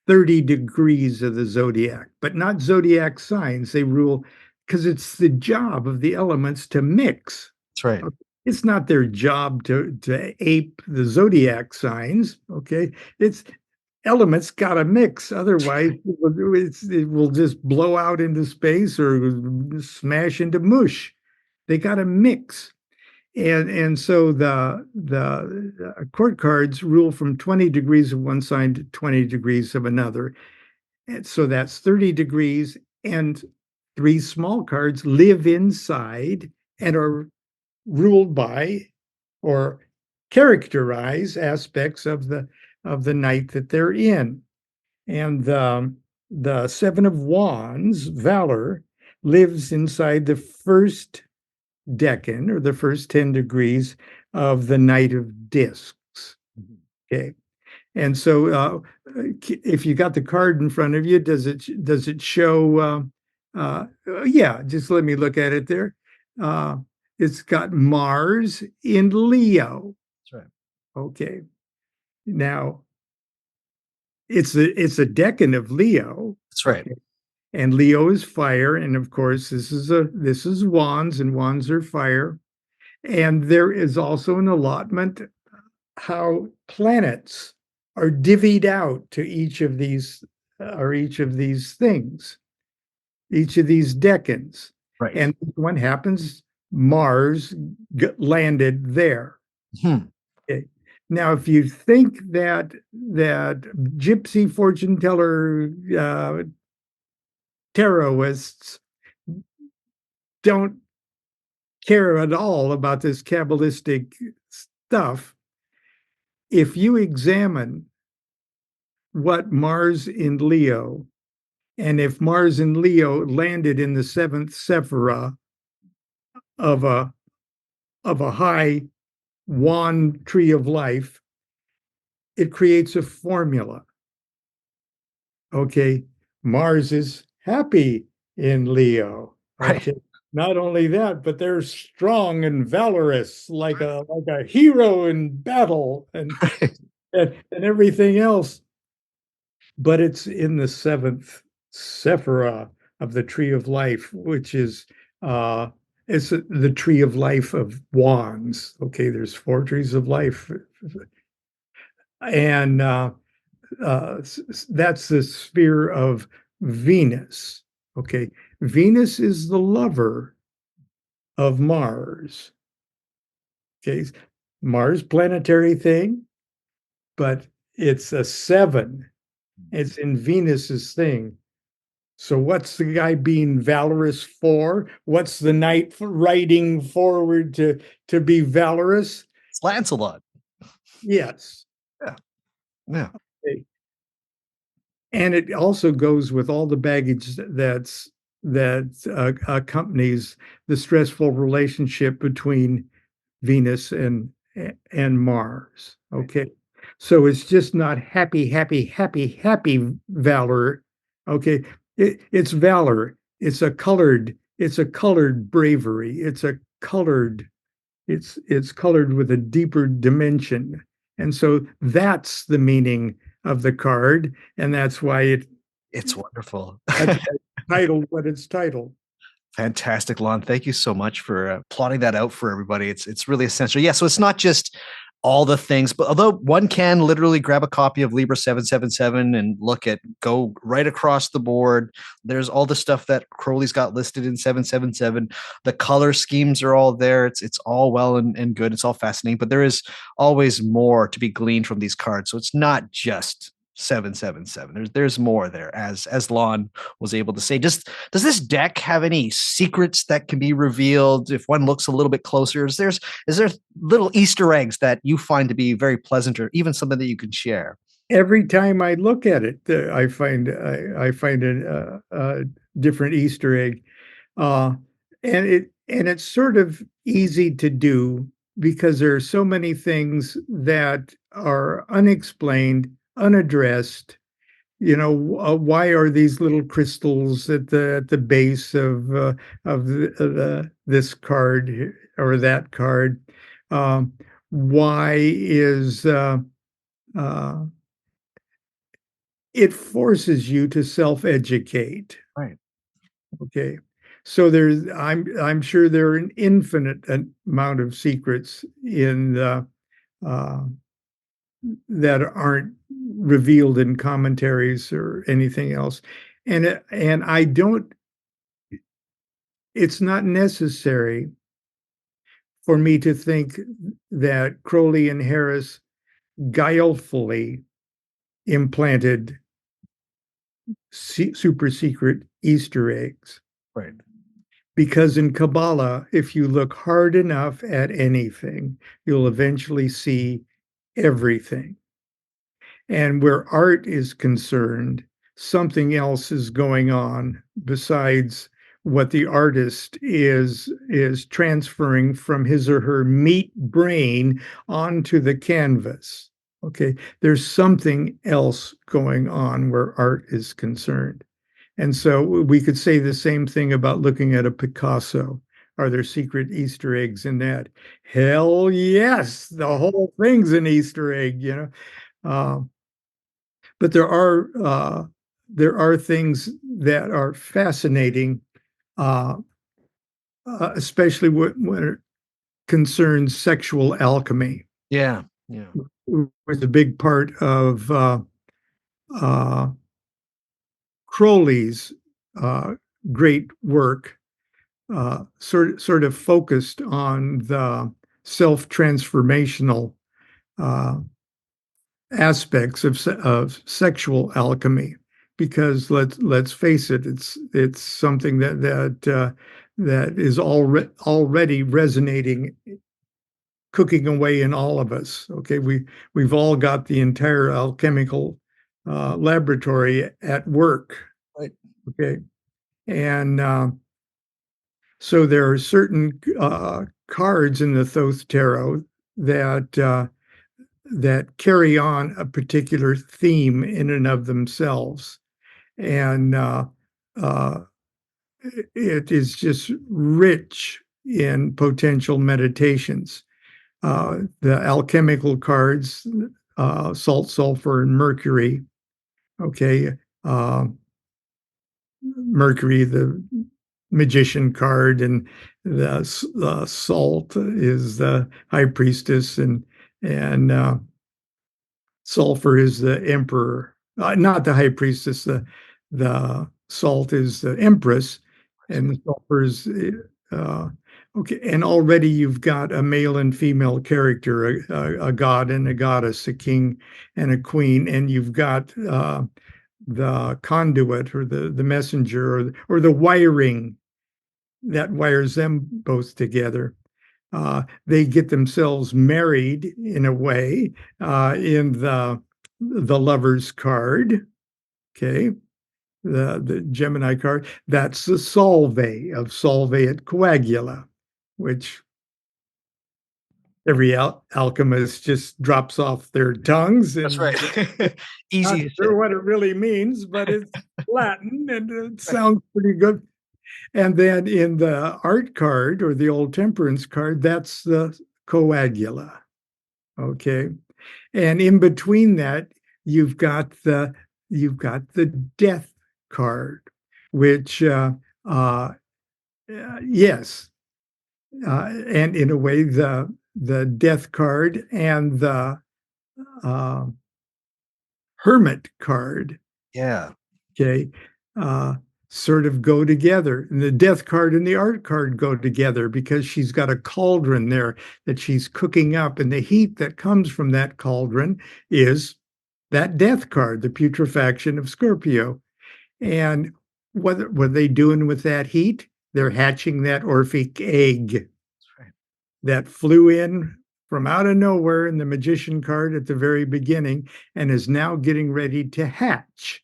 30 degrees of the zodiac, but not zodiac signs. They rule because it's the job of the elements to mix. That's right. It's not their job to ape the zodiac signs. Okay. It's elements got to mix. Otherwise, it will just blow out into space or smash into mush. They got to mix. And so the court cards rule from 20 degrees of one sign to 20 degrees of another. And so that's 30 degrees, and 3 small cards live inside and are ruled by or characterize aspects of the night that they're in. And the Seven of Wands, Valor, lives inside the first decan or the first 10 degrees of the Knight of Discs. Okay. And so if you got the card in front of you, does it show yeah, just let me look at it there. It's got Mars in Leo. That's right. Okay. Now it's a decan of Leo. That's right. Okay. And Leo is fire, and of course this is wands, and wands are fire. And there is also an allotment how planets are divvied out to each of these things, each of these decans. Right. And one happens, Mars landed there. Okay. Now, if you think that gypsy fortune teller tarotists don't care at all about this Kabbalistic stuff, if you examine what Mars in Leo, and if Mars in Leo landed in the 7th Sephira of a high wand tree of life, it creates a formula. Okay, Mars is happy in Leo. Right. Okay. Not only that, but they're strong and valorous, like a hero in battle, and everything else. But it's in the 7th Sephira of the tree of life, which is it's the tree of life of wands. Okay, there's 4 trees of life, and that's the sphere of Venus. Okay, Venus is the lover of Mars. Okay, Mars planetary thing, but it's a 7. It's in Venus's thing. So what's the guy being valorous for? What's the knight riding forward to be valorous? It's Lancelot. Yes. Yeah. Yeah. Okay. And it also goes with all the baggage that accompanies the stressful relationship between Venus and Mars. Okay. So it's just not happy, happy, happy, happy valor. Okay. It's valor. It's a colored bravery. It's colored with a deeper dimension. And so that's the meaning of the card. And that's why It's wonderful. that's titled what it's titled. Fantastic, Lon. Thank you so much for plotting that out for everybody. It's really essential. Yeah, so it's not just all the things, but although one can literally grab a copy of Libra 777 and go right across the board. There's all the stuff that Crowley's got listed in 777. The color schemes are all there. It's all well and good. It's all fascinating, but there is always more to be gleaned from these cards. So it's not just 777. There's more there, as Lon was able to say. Does this deck have any secrets that can be revealed if one looks a little bit closer? Is there little Easter eggs that you find to be very pleasant, or even something that you can share? Every time I look at it, I find a different Easter egg, and it's sort of easy to do because there are so many things that are unexplained, unaddressed. Why are these little crystals at the base of this card or that card? Why is it forces you to self-educate? Right. Okay. So I'm sure there are an infinite amount of secrets in the that aren't revealed in commentaries or anything else. And I don't, it's not necessary for me to think that Crowley and Harris guilefully implanted super secret Easter eggs. Right. Because in Kabbalah, if you look hard enough at anything, you'll eventually see everything. And where art is concerned, something else is going on besides what the artist is transferring from his or her meat brain onto the canvas. Okay, there's something else going on where art is concerned. And so we could say the same thing about looking at a Picasso. Are there secret Easter eggs in that? Hell yes, the whole thing's an Easter egg, but there are things that are fascinating, uh, especially when it concerns sexual alchemy. Yeah. Yeah. Was a big part of uh, Crowley's great work, sort of focused on the self-transformational aspects of sexual alchemy, because let's face it, it's something that is already resonating, cooking away in all of us. Okay, we've all got the entire alchemical laboratory at work. Right. Okay, and so there are certain cards in the Thoth Tarot that carry on a particular theme in and of themselves, and it is just rich in potential meditations. The alchemical cards, salt, sulfur, and mercury. Okay, Mercury, the magician card, and the salt is the high priestess, and sulfur is the emperor. Not the high priestess. The salt is the empress, and the sulfur is Okay, and already you've got a male and female character, a god and a goddess, a king and a queen, and you've got the conduit or the messenger or the wiring that wires them both together. They get themselves married in a way in the lover's card. Okay, the Gemini card. That's the solve of solve et coagula, which every alchemist just drops off their tongues, That's and right. not Easy to say. sure what it really means, but it's Latin and it sounds pretty good. And then in the art card or the old temperance card, that's the coagula. Okay. And in between that, you've got the death card, which yes, and in a way the death card and the uh, hermit card, Yeah. okay, uh, sort of go together. And the death card and the art card go together because she's got a cauldron there that she's cooking up, and the heat that comes from that cauldron is that death card, the putrefaction of Scorpio. And what are they doing with that heat? They're hatching that Orphic egg. That's right. That flew in from out of nowhere in the magician card at the very beginning and is now getting ready to hatch.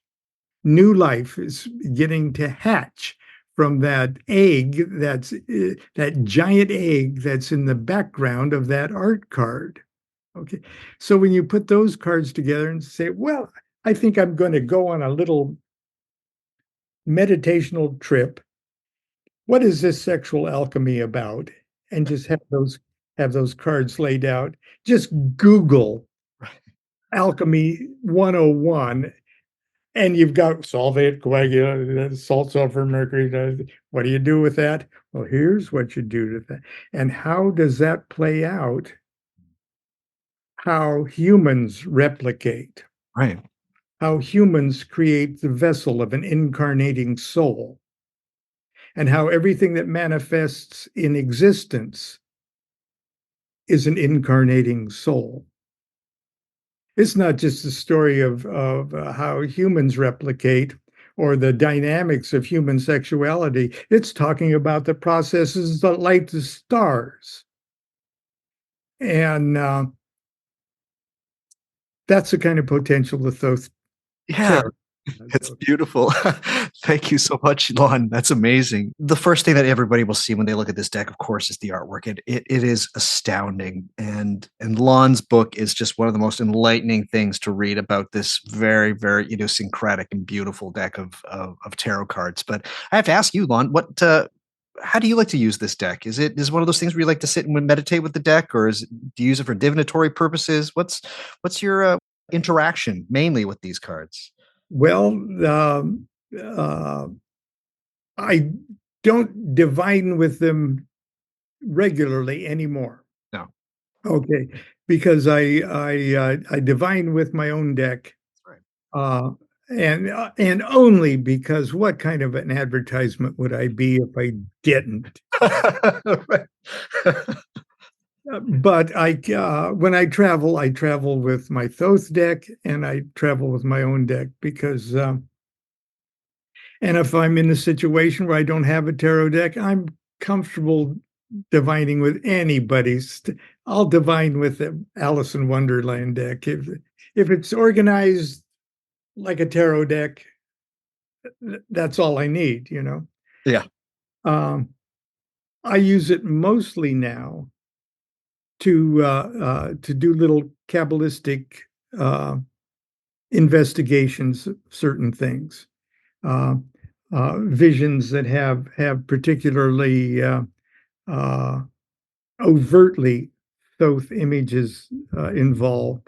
New life is getting to hatch from that egg, that giant egg that's in the background of that art card. Okay. So when you put those cards together and say, well, I think I'm going to go on a little meditational trip. What is this sexual alchemy about? And just have those cards laid out. Just Google alchemy 101, and you've got solvate, coagulate, salt, sulfur, mercury. What do you do with that? Well, here's what you do to that. And how does that play out? How humans replicate, Right. how humans create the vessel of an incarnating soul, and how everything that manifests in existence is an incarnating soul. It's not just the story of how humans replicate or the dynamics of human sexuality. It's talking about the processes that light the stars. And that's the kind of potential the Thoth Yeah. Tarot. It's beautiful. Thank you so much, Lon. That's amazing. The first thing that everybody will see when they look at this deck, of course, is the artwork. It is astounding. And Lon's book is just one of the most enlightening things to read about this very, very idiosyncratic and beautiful deck of tarot cards. But I have to ask you, Lon, how do you like to use this deck? Is it one of those things where you like to sit and meditate with the deck, or do you use it for divinatory purposes? What's your interaction mainly with these cards? Well, uh, I don't divine with them regularly anymore. No. Okay, because I divine with my own deck, That's uh, and only because what kind of an advertisement would I be if I didn't? right. But when I travel with my Thoth deck, and I travel with my own deck because, and if I'm in a situation where I don't have a tarot deck, I'm comfortable divining with anybody's. I'll divine with the Alice in Wonderland deck if it's organized like a tarot deck. That's all I need, you know. Yeah. Um, I use it mostly now to do little Kabbalistic uh, investigations of certain things, uh, visions that have particularly uh, overtly Thoth images involved.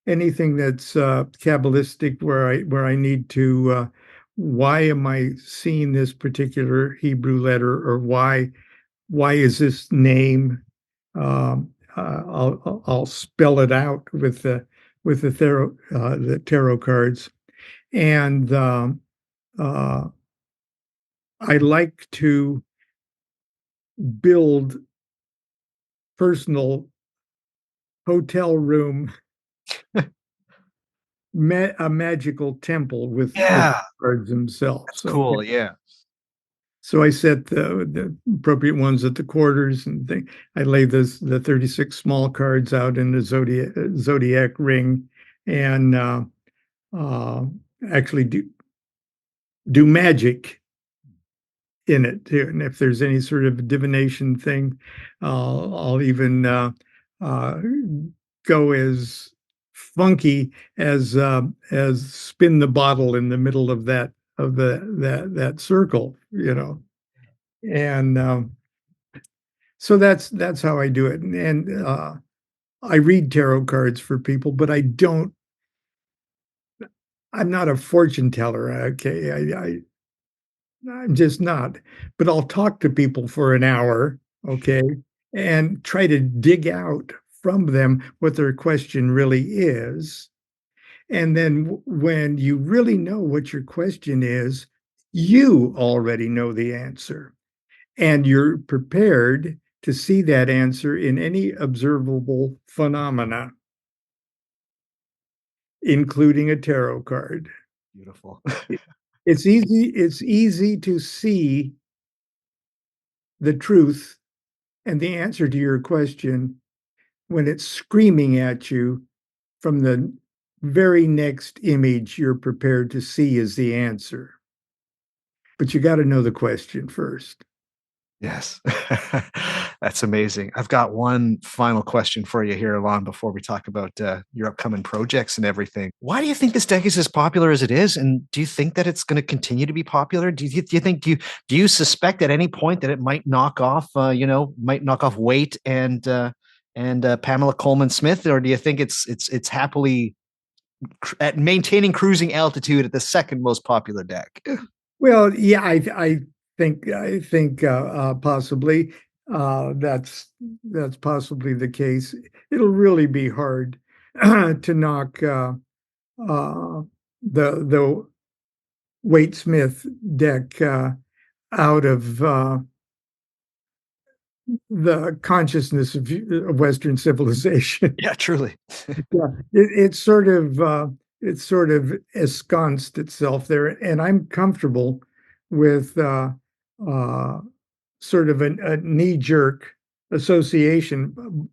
Anything that's Kabbalistic, where I need to, why am I seeing this particular Hebrew letter, or why is this name? I'll spell it out with the tarot cards, and I like to build personal hotel room, a magical temple with the cards themselves. That's cool. Yeah. So I set the appropriate ones at the quarters, and I lay the 36 small cards out in the zodiac ring, and actually do magic in it too. And if there's any sort of divination thing, I'll even go as funky as spin the bottle in the middle of that circle, and so that's how I do it. And I read tarot cards for people, but I'm not a fortune teller. Okay, I'm just not. But I'll talk to people for an hour, okay, and try to dig out from them what their question really is. And then when you really know what your question is, you already know the answer. And you're prepared to see that answer in any observable phenomena, including a tarot card. Beautiful. It's easy to see the truth and the answer to your question when it's screaming at you from the very next image you're prepared to see as the answer. But you got to know the question first. Yes. That's amazing. I've got one final question for you here, Lon, before we talk about your upcoming projects and everything. Why do you think this deck is as popular as it is? And do you think that it's going to continue to be popular? Do you suspect at any point that it might knock off, Waite and Pamela Coleman Smith? Or do you think it's happily at maintaining cruising altitude at the second most popular deck? Well, yeah, I think possibly that's possibly the case. It'll really be hard to knock the Waite Smith deck out of the consciousness of Western civilization. Yeah, truly. Yeah, it's sort of ensconced itself there, and I'm comfortable with sort of a knee-jerk association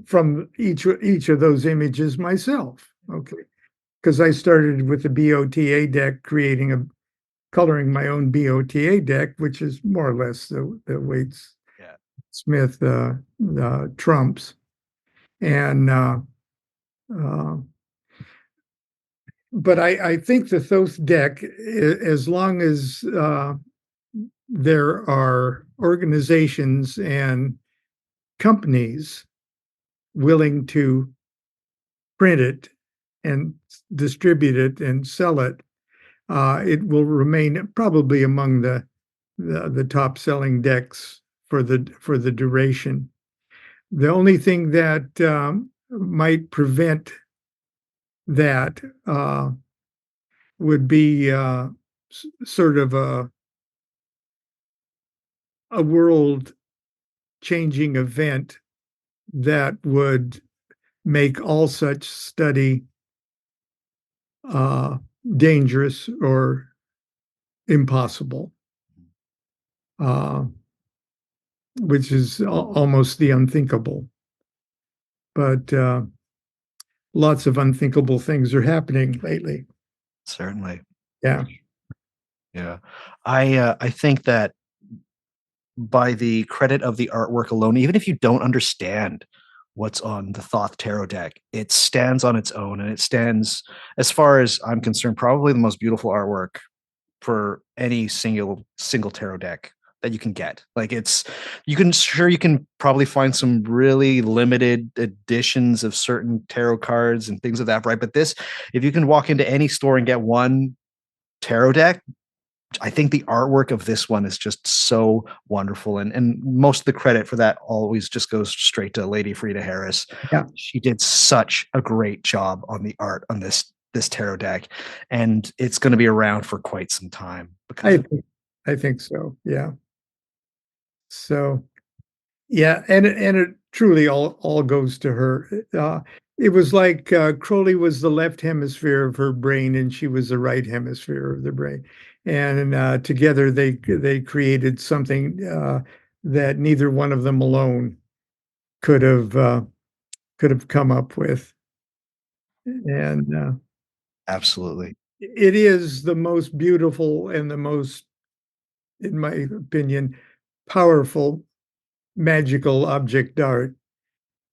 from each of those images myself. Okay, because I started with the BOTA deck, coloring my own BOTA deck, which is more or less the Waite Smith trumps, and but I think the Thoth deck, as long as there are organizations and companies willing to print it and distribute it and sell it, it will remain probably among the top selling decks for the duration. The only thing that might prevent that would be sort of a world changing event that would make all such study dangerous or impossible, which is almost the unthinkable. But lots of unthinkable things are happening lately. Certainly. Yeah. Yeah. I think that by the credit of the artwork alone, even if you don't understand what's on the Thoth Tarot deck, it stands on its own, and it stands, as far as I'm concerned, probably the most beautiful artwork for any single tarot deck that you can get. Like you can probably find some really limited editions of certain tarot cards and things of that, right? But this, if you can walk into any store and get one tarot deck, I think the artwork of this one is just so wonderful. And most of the credit for that always just goes straight to Lady Frieda Harris. Yeah. She did such a great job on the art on this tarot deck. And it's going to be around for quite some time. I think so. Yeah. So Yeah, and it truly all goes to her. It was like Crowley was the left hemisphere of her brain, and she was the right hemisphere of the brain, and together they created something that neither one of them alone could have uh, could have come up with. And Absolutely. it is the most beautiful and the most, in my opinion, powerful magical object art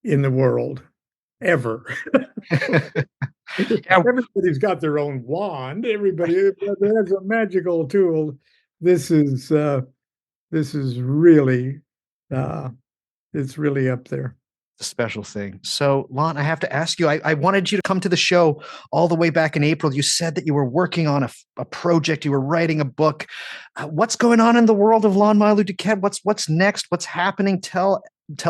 in the world ever. Yeah, Everybody's got their own wand. Everybody has a magical tool. This is uh, this is really uh, it's really up there. a special thing. So, Lon, I have to ask you, I wanted you to come to the show all the way back in April. You said that you were working on a project, you were writing a book. What's going on in the world of Lon Milo Duquette? What's next? What's happening? Tell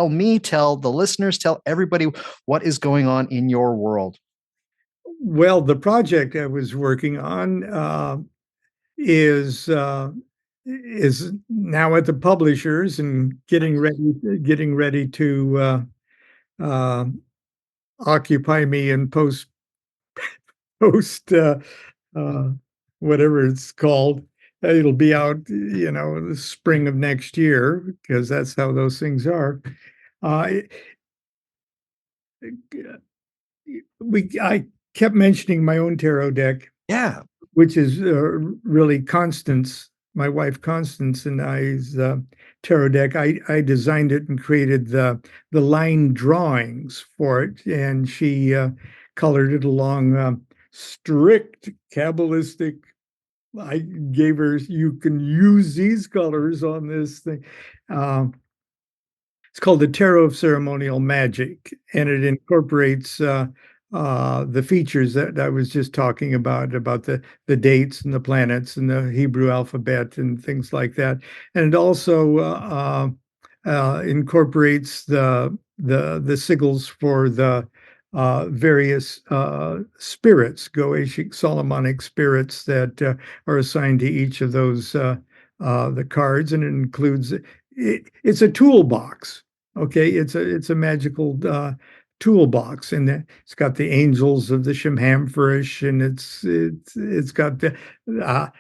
me, tell the listeners, tell everybody what is going on in your world. Well, the project I was working on is is now at the publishers and getting ready to uh, occupy me and post uh, whatever it's called. It'll be out, the spring of next year because that's how those things are. Uh, I kept mentioning my own tarot deck, Yeah. which is really Constance, my wife Constance and I's tarot deck. I designed it and created the line drawings for it, and she colored it along strict Kabbalistic. I gave her, you can use these colors on this thing. Um, it's called the Tarot of Ceremonial Magic, and it incorporates the features that I was just talking about the dates and the planets and the Hebrew alphabet and things like that. And it also incorporates the sigils for the various spirits, Goetic, Solomonic spirits that are assigned to each of those the cards, and it includes it's a toolbox. Okay, it's a magical toolbox, and it's got the angels of the Shemhamferish, and it's got the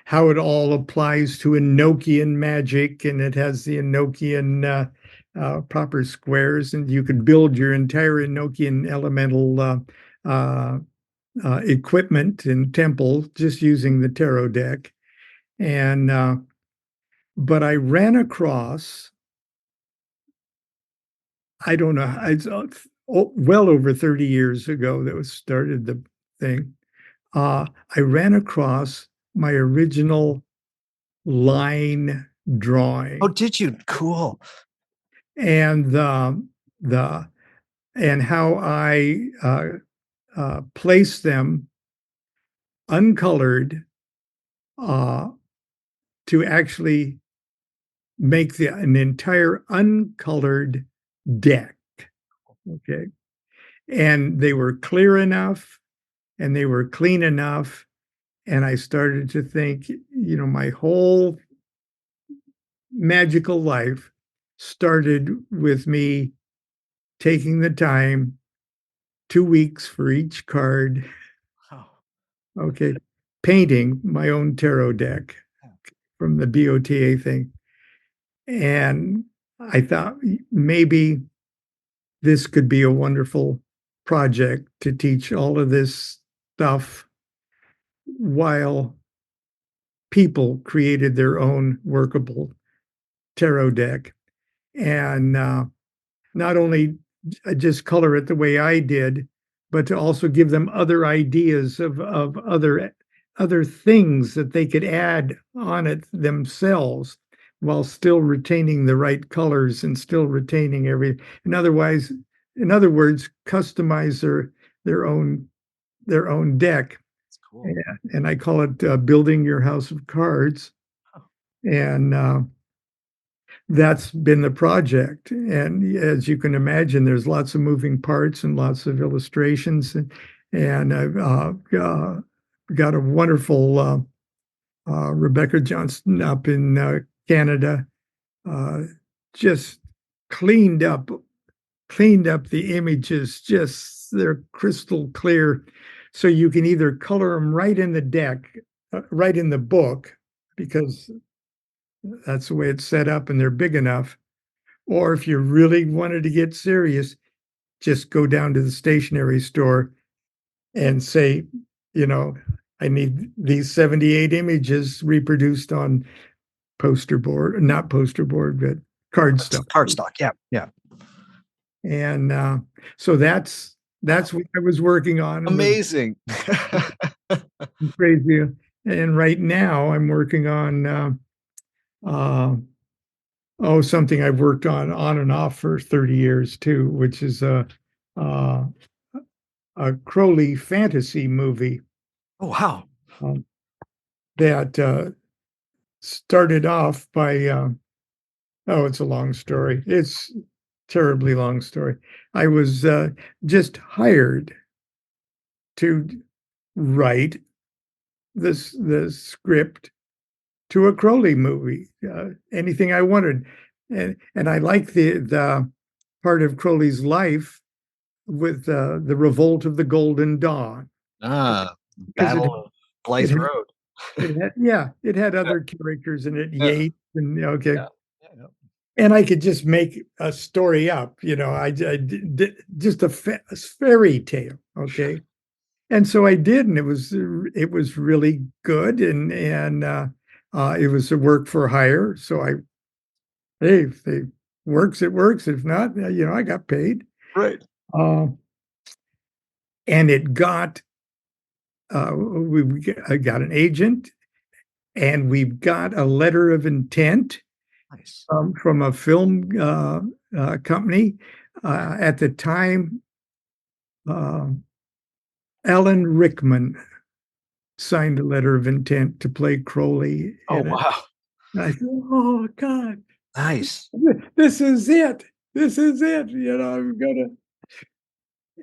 how it all applies to Enochian magic, and it has the Enochian proper squares, and you could build your entire Enochian elemental uh, equipment and temple just using the tarot deck. And but I ran across, I don't know, it's well over 30 years ago that was started the thing. I ran across my original line Oh, drawing, did you? Cool. and the and how I placed them uncolored uh, to actually make an entire uncolored deck. Okay. And they were clear enough and they were clean enough. And I started to think, my whole magical life started with me taking the time, 2 weeks for each card. Oh, Okay. Painting my own tarot deck from the BOTA thing. And I thought maybe this could be a wonderful project to teach all of this stuff while people created their own workable tarot deck. And not only just color it the way I did, but to also give them other ideas of other things that they could add on it themselves while still retaining the right colors and still retaining and otherwise, in other words, customize their own deck. that's cool. And I call it building your house of cards. Oh, And that's been the project. And as you can imagine, there's lots of moving parts and lots of illustrations. And I've got a wonderful Rebecca Johnston up in Canada, uh, just cleaned up the images, just they're crystal clear. So you can either color them right in the deck, right in the book, because that's the way it's set up and they're big enough. Or if you really wanted to get serious, just go down to the stationery store and say, I need these 78 images reproduced on poster board, not poster board, but cardstock. Cardstock, yeah, yeah. And so that's what I was working on. Amazing. Crazy. And right now I'm working on something I've worked on and off for 30 years too, which is a Crowley fantasy movie. Oh, wow. That started off by it's a long story. It's terribly long story. I was just hired to write the script to a Crowley movie, anything I wanted. And I like the part of Crowley's life with the revolt of the Golden Dawn. Battle of Blythe Road. It had other characters in it, Yates, and okay. Yeah. And I could just make a story up, I did just a fairy tale, okay. And so I did, and it was really good, and it was a work for hire. So if it works, it works. If not, I got paid. Right. And it got I got an agent, and we've got a letter of intent. Nice. From a film company. At the time, Alan Rickman signed a letter of intent to play Crowley. Oh, wow. And I said, oh, God. Nice. This is it. This is it. I'm going to.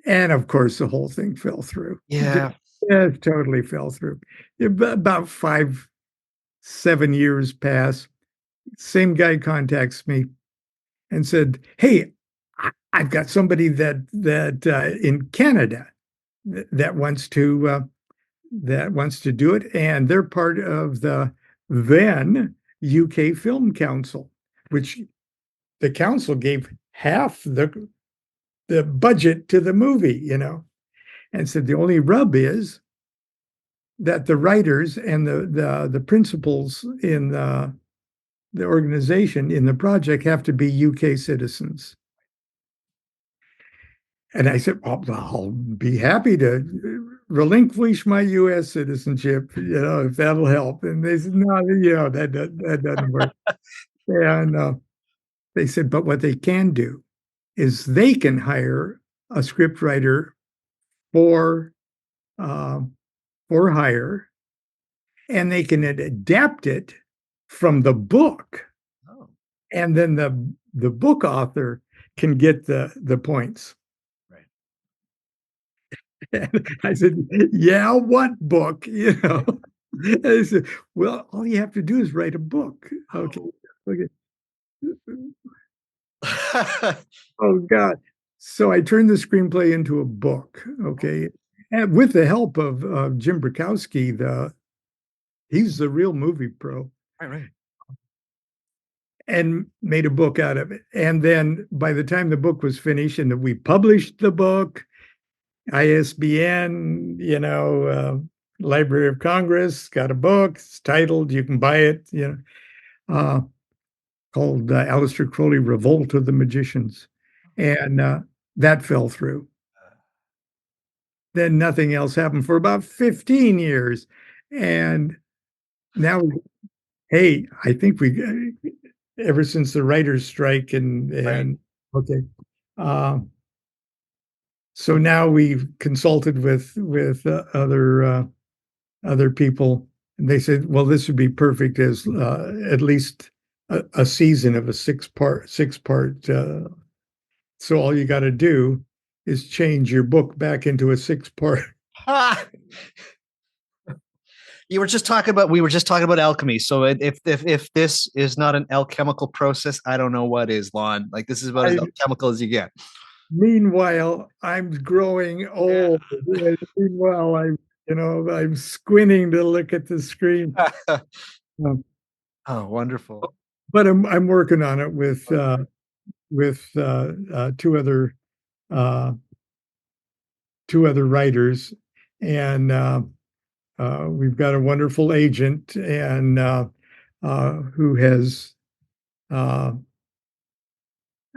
And of course, the whole thing fell through. Yeah. It totally fell through. About 5-7 years pass. Same guy contacts me and said, hey, I've got somebody that in Canada that wants to do it, and they're part of the then UK Film Council, which the council gave half the budget to the movie, and said the only rub is that the writers and the principals in the organization in the project have to be UK citizens. And I said, well, I'll be happy to relinquish my US citizenship, if that'll help. And they said, no, that doesn't work. And they said, but what they can do is they can hire a scriptwriter for hire, and they can adapt it from the book. Oh. And then the book author can get the points. Right. And I said, yeah, what book? And I said, well, all you have to do is write a book. Okay. Oh, God. So I turned the screenplay into a book. Okay. And with the help of Jim Bukowski, he's the real movie pro. Right. And made a book out of it. And then by the time the book was finished and we published the book, ISBN, Library of Congress got a book. It's titled, you can buy it, called Aleister Crowley, Revolt of the Magicians. And that fell through. Then nothing else happened for about 15 years. And now, hey, I think ever since the writer's strike and Right. Okay. So now we've consulted with other people, and they said, well, this would be perfect as at least a season of a six part. So all you got to do is change your book back into a 6-part. we were just talking about alchemy. So if this is not an alchemical process, I don't know what is, Lon. Like this is about as I, alchemical as you get. meanwhile, I'm growing Yeah. old. Meanwhile, I'm squinting to look at the screen. Um, Oh, wonderful. but I'm working on it with Okay. two other uh, writers, and we've got a wonderful agent and who has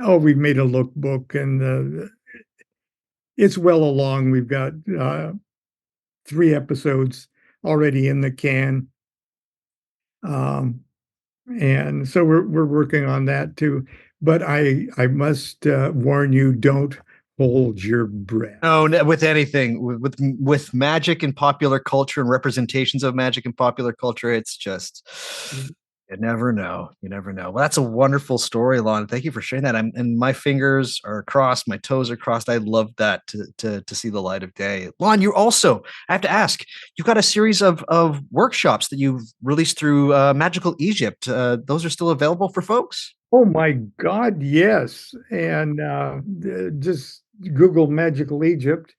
we've made a lookbook, and it's well along. We've got 3 episodes already in the can, um, and so we're working on that too. But I must warn you, don't hold your breath. No, with anything, with magic and popular culture and representations of magic and popular culture, it's just you never know. You never know. Well, that's a wonderful story, Lon. Thank you for sharing that. And my fingers are crossed, my toes are crossed. I love that to see the light of day. Lon, you also, I have to ask, you've got a series of workshops that you've released through Magical Egypt. Those are still available for folks? Oh my God, yes. And just Google Magical Egypt,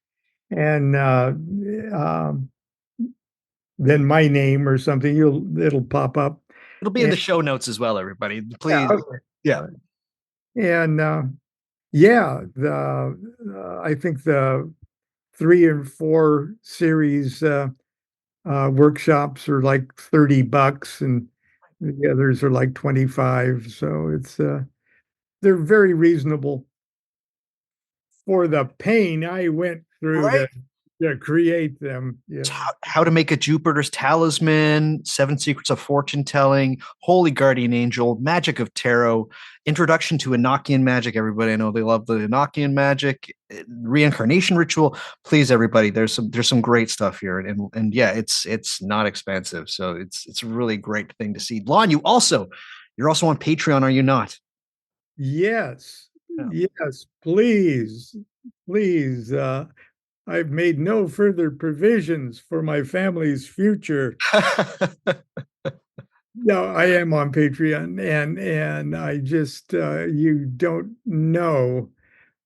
and um, then my name or something, it'll pop up. It'll be in And the show notes as well, everybody. yeah, Please. okay. Yeah. And yeah, the I think the 3 and 4 series workshops are like $30, and the others are like 25. So it's they're very reasonable for the pain I went through Right? to create them. Yeah. How to make a Jupiter's talisman, 7 secrets of fortune telling, holy guardian angel, magic of tarot, introduction to Enochian magic. Everybody, I know they love the Enochian magic, reincarnation ritual. Please, everybody, there's some great stuff here, and yeah, it's not expensive, so it's a really great thing to see. Lon, you're also on Patreon, are you not? Yes. Yeah. Yes. Please. Please. I've made no further provisions for my family's future. No, I am on Patreon, and I just you don't know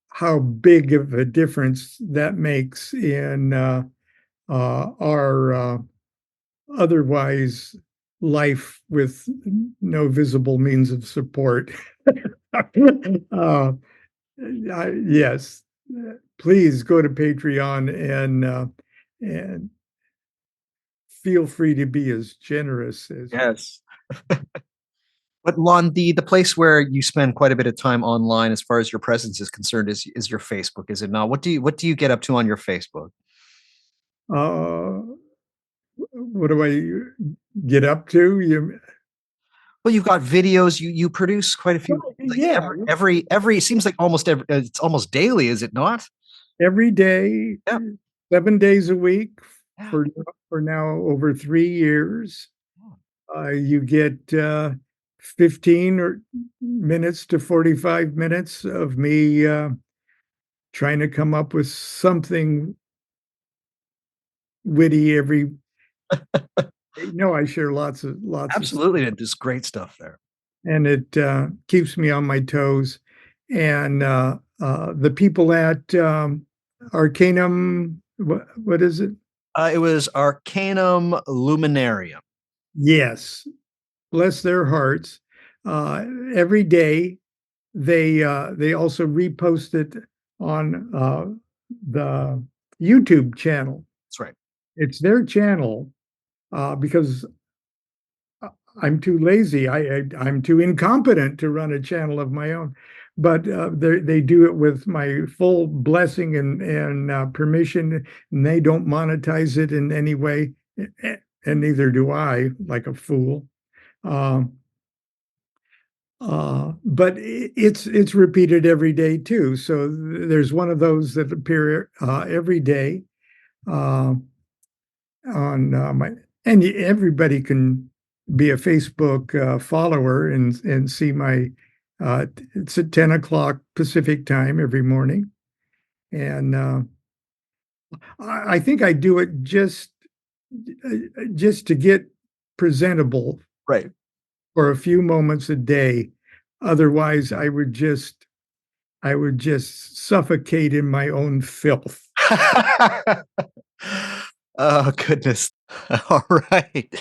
how big of a difference that makes in our otherwise life with no visible means of support. uh, yes, please go to Patreon and feel free to be as generous as you. Yes. But Lon, the place where you spend quite a bit of time online, as far as your presence is concerned, is your Facebook, is it not? What do you get up to on your Facebook? Uh, what do I get up to? You, Well, you've got videos. You produce quite a few. Like yeah, every it seems like almost every it's almost daily, is it not? every day, Yeah. 7 days a week Yeah. for now over 3 years. You get 15 or minutes to 45 minutes of me trying to come up with something witty every. No, I share lots of stuff, Absolutely. There's great stuff there. and it keeps me on my toes. And the people at Arcanum, what is it? It was Arcanum Luminarium. Yes, bless their hearts. Every day they also repost it on the YouTube channel. That's right. It's their channel because I'm too lazy. I'm too incompetent to run a channel of my own. But they do it with my full blessing and permission, and they don't monetize it in any way, and neither do I, like a fool. Um, but it's repeated every day too. So there's one of those that appear every day uh, on my, and everybody can be a Facebook follower and see my. It's at 10 o'clock Pacific time every morning, and I think I do it just just to get presentable Right. for a few moments a day. Otherwise, I would just suffocate in my own filth. Oh, goodness. All right.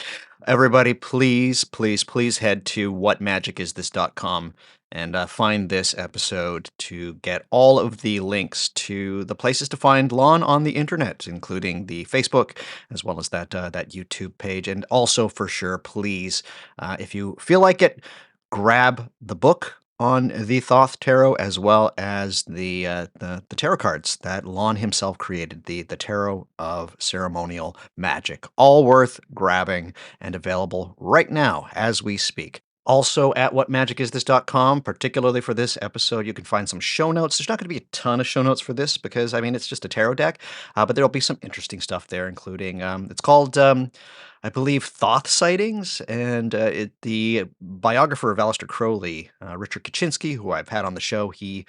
Everybody, please, please, please head to whatmagicisthis.com and find this episode to get all of the links to the places to find Lon on the internet, including the Facebook, as well as that YouTube page. And also, for sure, please, if you feel like it, grab the book on the Thoth Tarot, as well as the tarot cards that Lon himself created, the Tarot of Ceremonial Magic. All worth grabbing and available right now as we speak. Also at whatmagicisthis.com, particularly for this episode, you can find some show notes. There's not going to be a ton of show notes for this because, I mean, it's just a tarot deck, but there'll be some interesting stuff there, including, it's called, I believe, Thoth Sightings, and the biographer of Aleister Crowley, Richard Kaczynski, who I've had on the show, he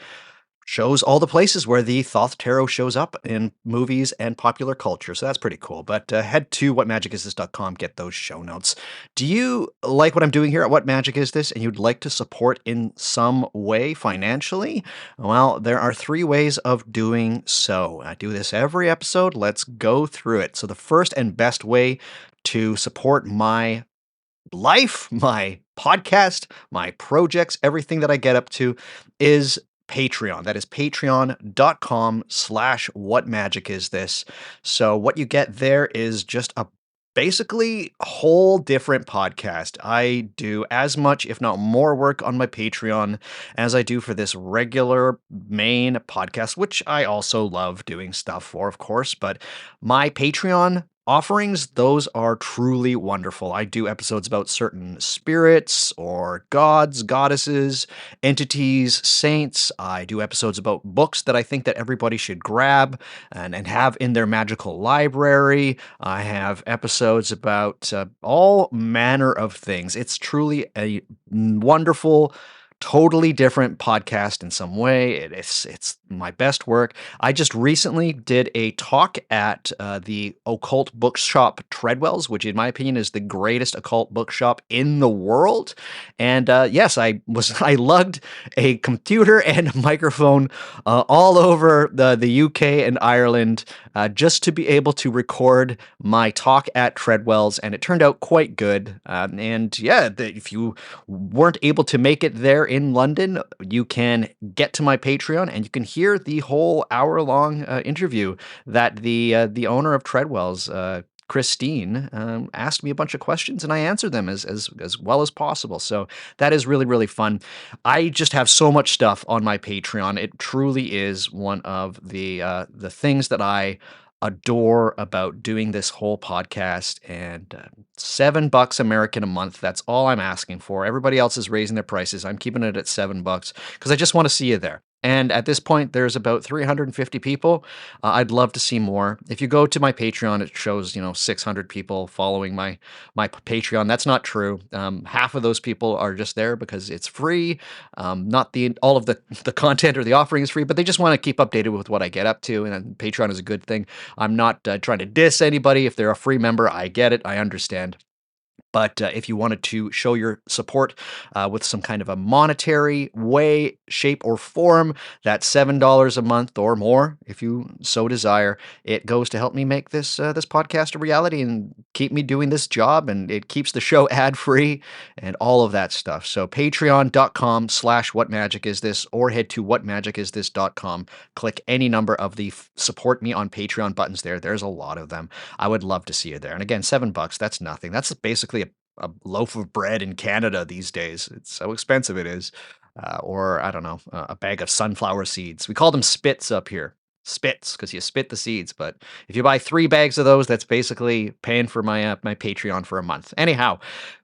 shows all the places where the Thoth Tarot shows up in movies and popular culture. So that's pretty cool. But head to whatmagicisthis.com, get those show notes. Do you like what I'm doing here at What Magic Is This, and you'd like to support in some way financially? Well, there are 3 ways of doing so. I do this every episode. Let's go through it. So the first and best way to support my life, my podcast, my projects, everything that I get up to is Patreon. That is patreon.com/whatmagicisthis. So what you get there is just a basically whole different podcast. I do as much, if not more, work on my Patreon as I do for this regular main podcast, which I also love doing stuff for, of course. But my Patreon offerings, those are truly wonderful. I do episodes about certain spirits or gods, goddesses, entities, saints. I do episodes about books that I think that everybody should grab and have in their magical library. I have episodes about all manner of things. It's truly a wonderful, totally different podcast in some way. It's my best work. I just recently did a talk at the occult bookshop Treadwell's, which in my opinion is the greatest occult bookshop in the world. And yes, I lugged a computer and a microphone all over the UK and Ireland just to be able to record my talk at Treadwell's, and it turned out quite good. And yeah, if you weren't able to make it there in London, you can get to my Patreon and you can hear the whole hour-long interview that the owner of Treadwell's, Christine, asked me a bunch of questions and I answered them as well as possible. So that is really, really fun. I just have so much stuff on my Patreon. It truly is one of the things that I adore about doing this whole podcast. And $7 American a month, that's all I'm asking for. Everybody else is raising their prices. I'm keeping it at $7 because I just want to see you there. And at this point, there's about 350 people. I'd love to see more. If you go to my Patreon, it shows 600 people following my Patreon. That's not true. Half of those people are just there because it's free. Not all of the content or the offering is free, but they just want to keep updated with what I get up to. And Patreon is a good thing. I'm not trying to diss anybody. If they're a free member, I get it. I understand. But if you wanted to show your support with some kind of a monetary way, shape, or form, that's $7 a month or more, if you so desire. It goes to help me make this podcast a reality and keep me doing this job, and it keeps the show ad-free and all of that stuff. So patreon.com/whatmagicisthis, or head to whatmagicisthis.com. Click any number of the support me on Patreon buttons there. There's a lot of them. I would love to see you there. And again, $7, that's nothing. That's basically a loaf of bread in Canada these days. It's so expensive it is. Or, I don't know, a bag of sunflower seeds. We call them spits up here. Spits, because you spit the seeds. But if you buy 3 bags of those, that's basically paying for my Patreon for a month. Anyhow,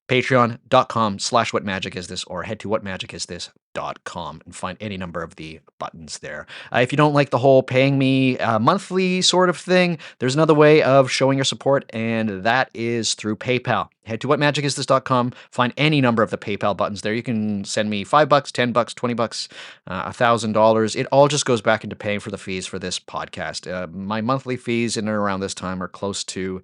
patreon.com/whatmagicisthis, or head to whatmagicisthis.com and find any number of the buttons there. If you don't like the whole paying me monthly sort of thing, there's another way of showing your support, and that is through PayPal. Head to whatmagicisthis.com, find any number of the PayPal buttons there. You can send me $5, $10, $20, $1,000. It all just goes back into paying for the fees for this podcast. My monthly fees in and around this time are close to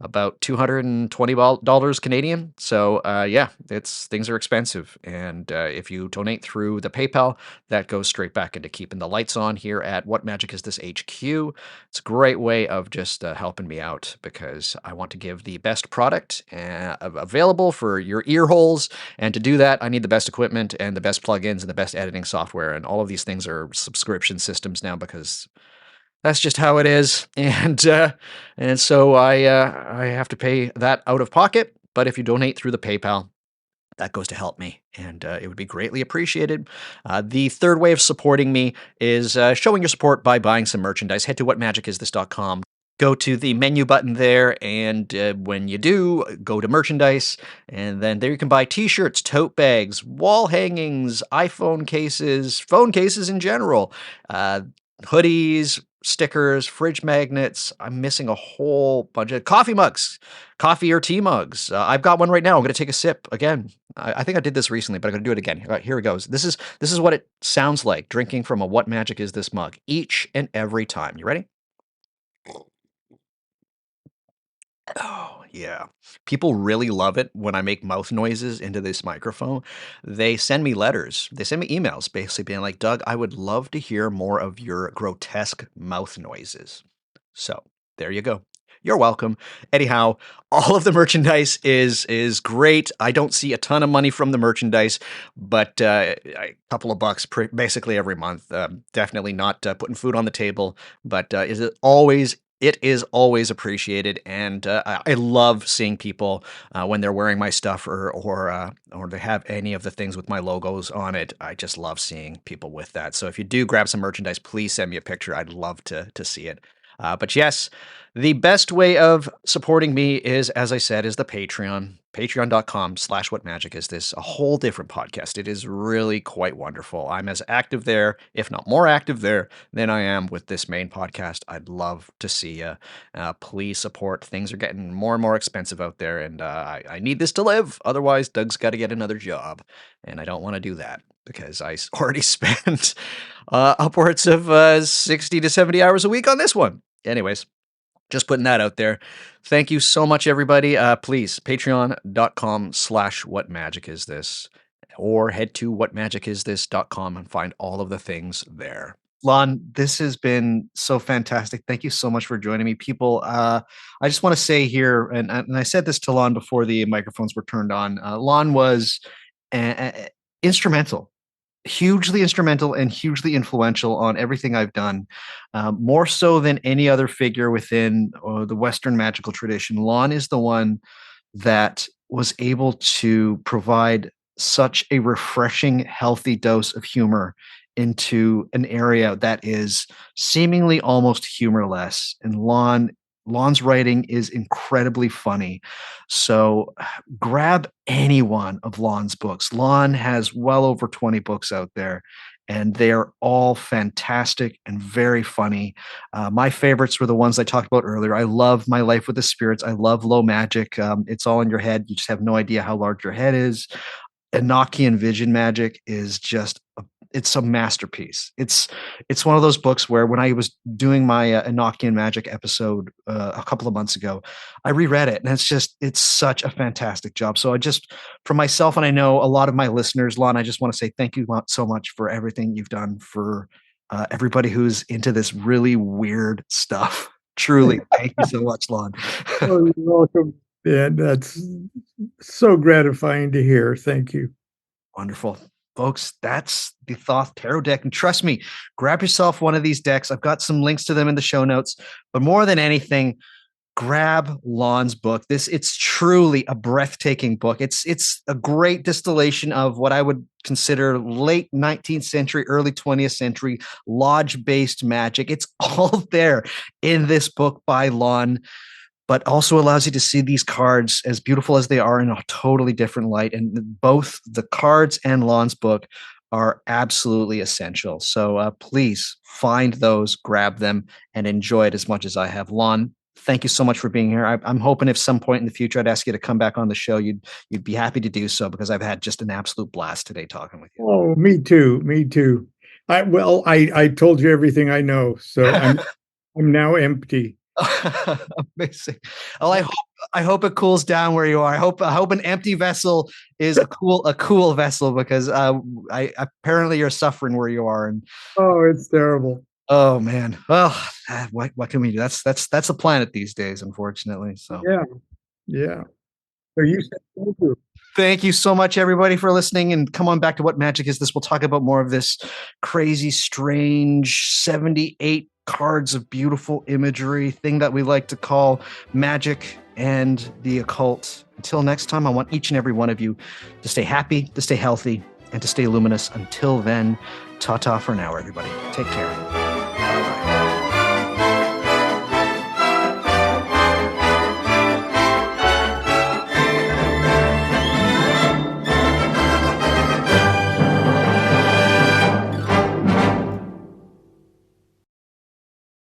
about $220 Canadian. So yeah, things are expensive. And if you donate through the PayPal, that goes straight back into keeping the lights on here at What Magic Is This HQ. It's a great way of just helping me out, because I want to give the best product available for your ear holes. And to do that, I need the best equipment and the best plugins and the best editing software. And all of these things are subscription systems now, because that's just how it is. And so I have to pay that out of pocket. But if you donate through the PayPal, that goes to help me, and it would be greatly appreciated. The third way of supporting me is showing your support by buying some merchandise. Head to whatmagicisthis.com. Go to the menu button there, and when you do, go to merchandise, and then there you can buy t-shirts, tote bags, wall hangings, iPhone cases, phone cases in general, hoodies, stickers, fridge magnets. I'm missing a whole bunch of coffee mugs, coffee or tea mugs. I've got one right now. I'm going to take a sip again. I think I did this recently, but I'm going to do it again. Here it goes. This is what it sounds like drinking from a What Magic Is This mug each and every time. You ready? Oh, yeah. People really love it when I make mouth noises into this microphone. They send me letters. They send me emails basically being like, Doug, I would love to hear more of your grotesque mouth noises. So there you go. You're welcome. Anyhow, all of the merchandise is great. I don't see a ton of money from the merchandise, but a couple of bucks basically every month. Definitely not putting food on the table, but it is always appreciated, and I love seeing people when they're wearing my stuff or they have any of the things with my logos on it. I just love seeing people with that. So if you do grab some merchandise, please send me a picture. I'd love to see it. But yes, the best way of supporting me is, as I said, is the Patreon. Patreon.com/whatmagicisthis, a whole different podcast. It is really quite wonderful. I'm as active there, if not more active there, than I am with this main podcast. I'd love to see you. Please support. Things are getting more and more expensive out there, and I need this to live. Otherwise, Doug's got to get another job, and I don't want to do that, because I already spent upwards of 60 to 70 hours a week on this one. Anyways, just putting that out there. Thank you so much, everybody. Please, patreon.com/whatmagicisthis, or head to whatmagicisthis.com and find all of the things there. Lon, this has been so fantastic. Thank you so much for joining me. People, I just want to say here, and I said this to Lon before the microphones were turned on, Lon was instrumental, hugely instrumental and hugely influential on everything I've done, more so than any other figure within the Western magical tradition. Lon is the one that was able to provide such a refreshing, healthy dose of humor into an area that is seemingly almost humorless. And Lon's writing is incredibly funny. So grab any one of Lon's books. Lon has well over 20 books out there, and they're all fantastic and very funny. My favorites were the ones I talked about earlier. I love My Life with the Spirits. I love Low Magic. It's all in your head. You just have no idea how large your head is. Enochian Vision Magic is just it's a masterpiece. It's one of those books where when I was doing my Enochian Magic episode a couple of months ago, I reread it, and it's such a fantastic job. So for myself, and I know a lot of my listeners, Lon, I just want to say thank you so much for everything you've done for everybody who's into this really weird stuff. Truly, thank you so much, Lon. Oh, you're welcome. Yeah, that's so gratifying to hear. Thank you. Wonderful. Folks, that's the Thoth Tarot deck. And trust me, grab yourself one of these decks. I've got some links to them in the show notes. But more than anything, grab Lon's book. It's truly a breathtaking book. It's a great distillation of what I would consider late 19th century, early 20th century lodge-based magic. It's all there in this book by Lon, but also allows you to see these cards, as beautiful as they are, in a totally different light. And both the cards and Lon's book are absolutely essential. So please find those, grab them, and enjoy it as much as I have. Lon, thank you so much for being here. I'm hoping if some point in the future I'd ask you to come back on the show, you'd be happy to do so, because I've had just an absolute blast today talking with you. Oh, me too. Me too. I told you everything I know, so I'm now empty. Amazing. Well, I hope it cools down where you are. I hope an empty vessel is a cool vessel, because I apparently you're suffering where you are. And Oh, it's terrible. oh man. Well, what can we do? That's the planet these days, unfortunately. So Yeah. So you said thank you. thank you so much, everybody, for listening. And come on back to What Magic Is This? We'll talk about more of this crazy, strange 78 cards of beautiful imagery thing that we like to call magic and the occult. Until next time, I want each and every one of you to stay happy, to stay healthy, and to stay luminous. Until then, ta-ta for now, everybody. Take care. Bye-bye.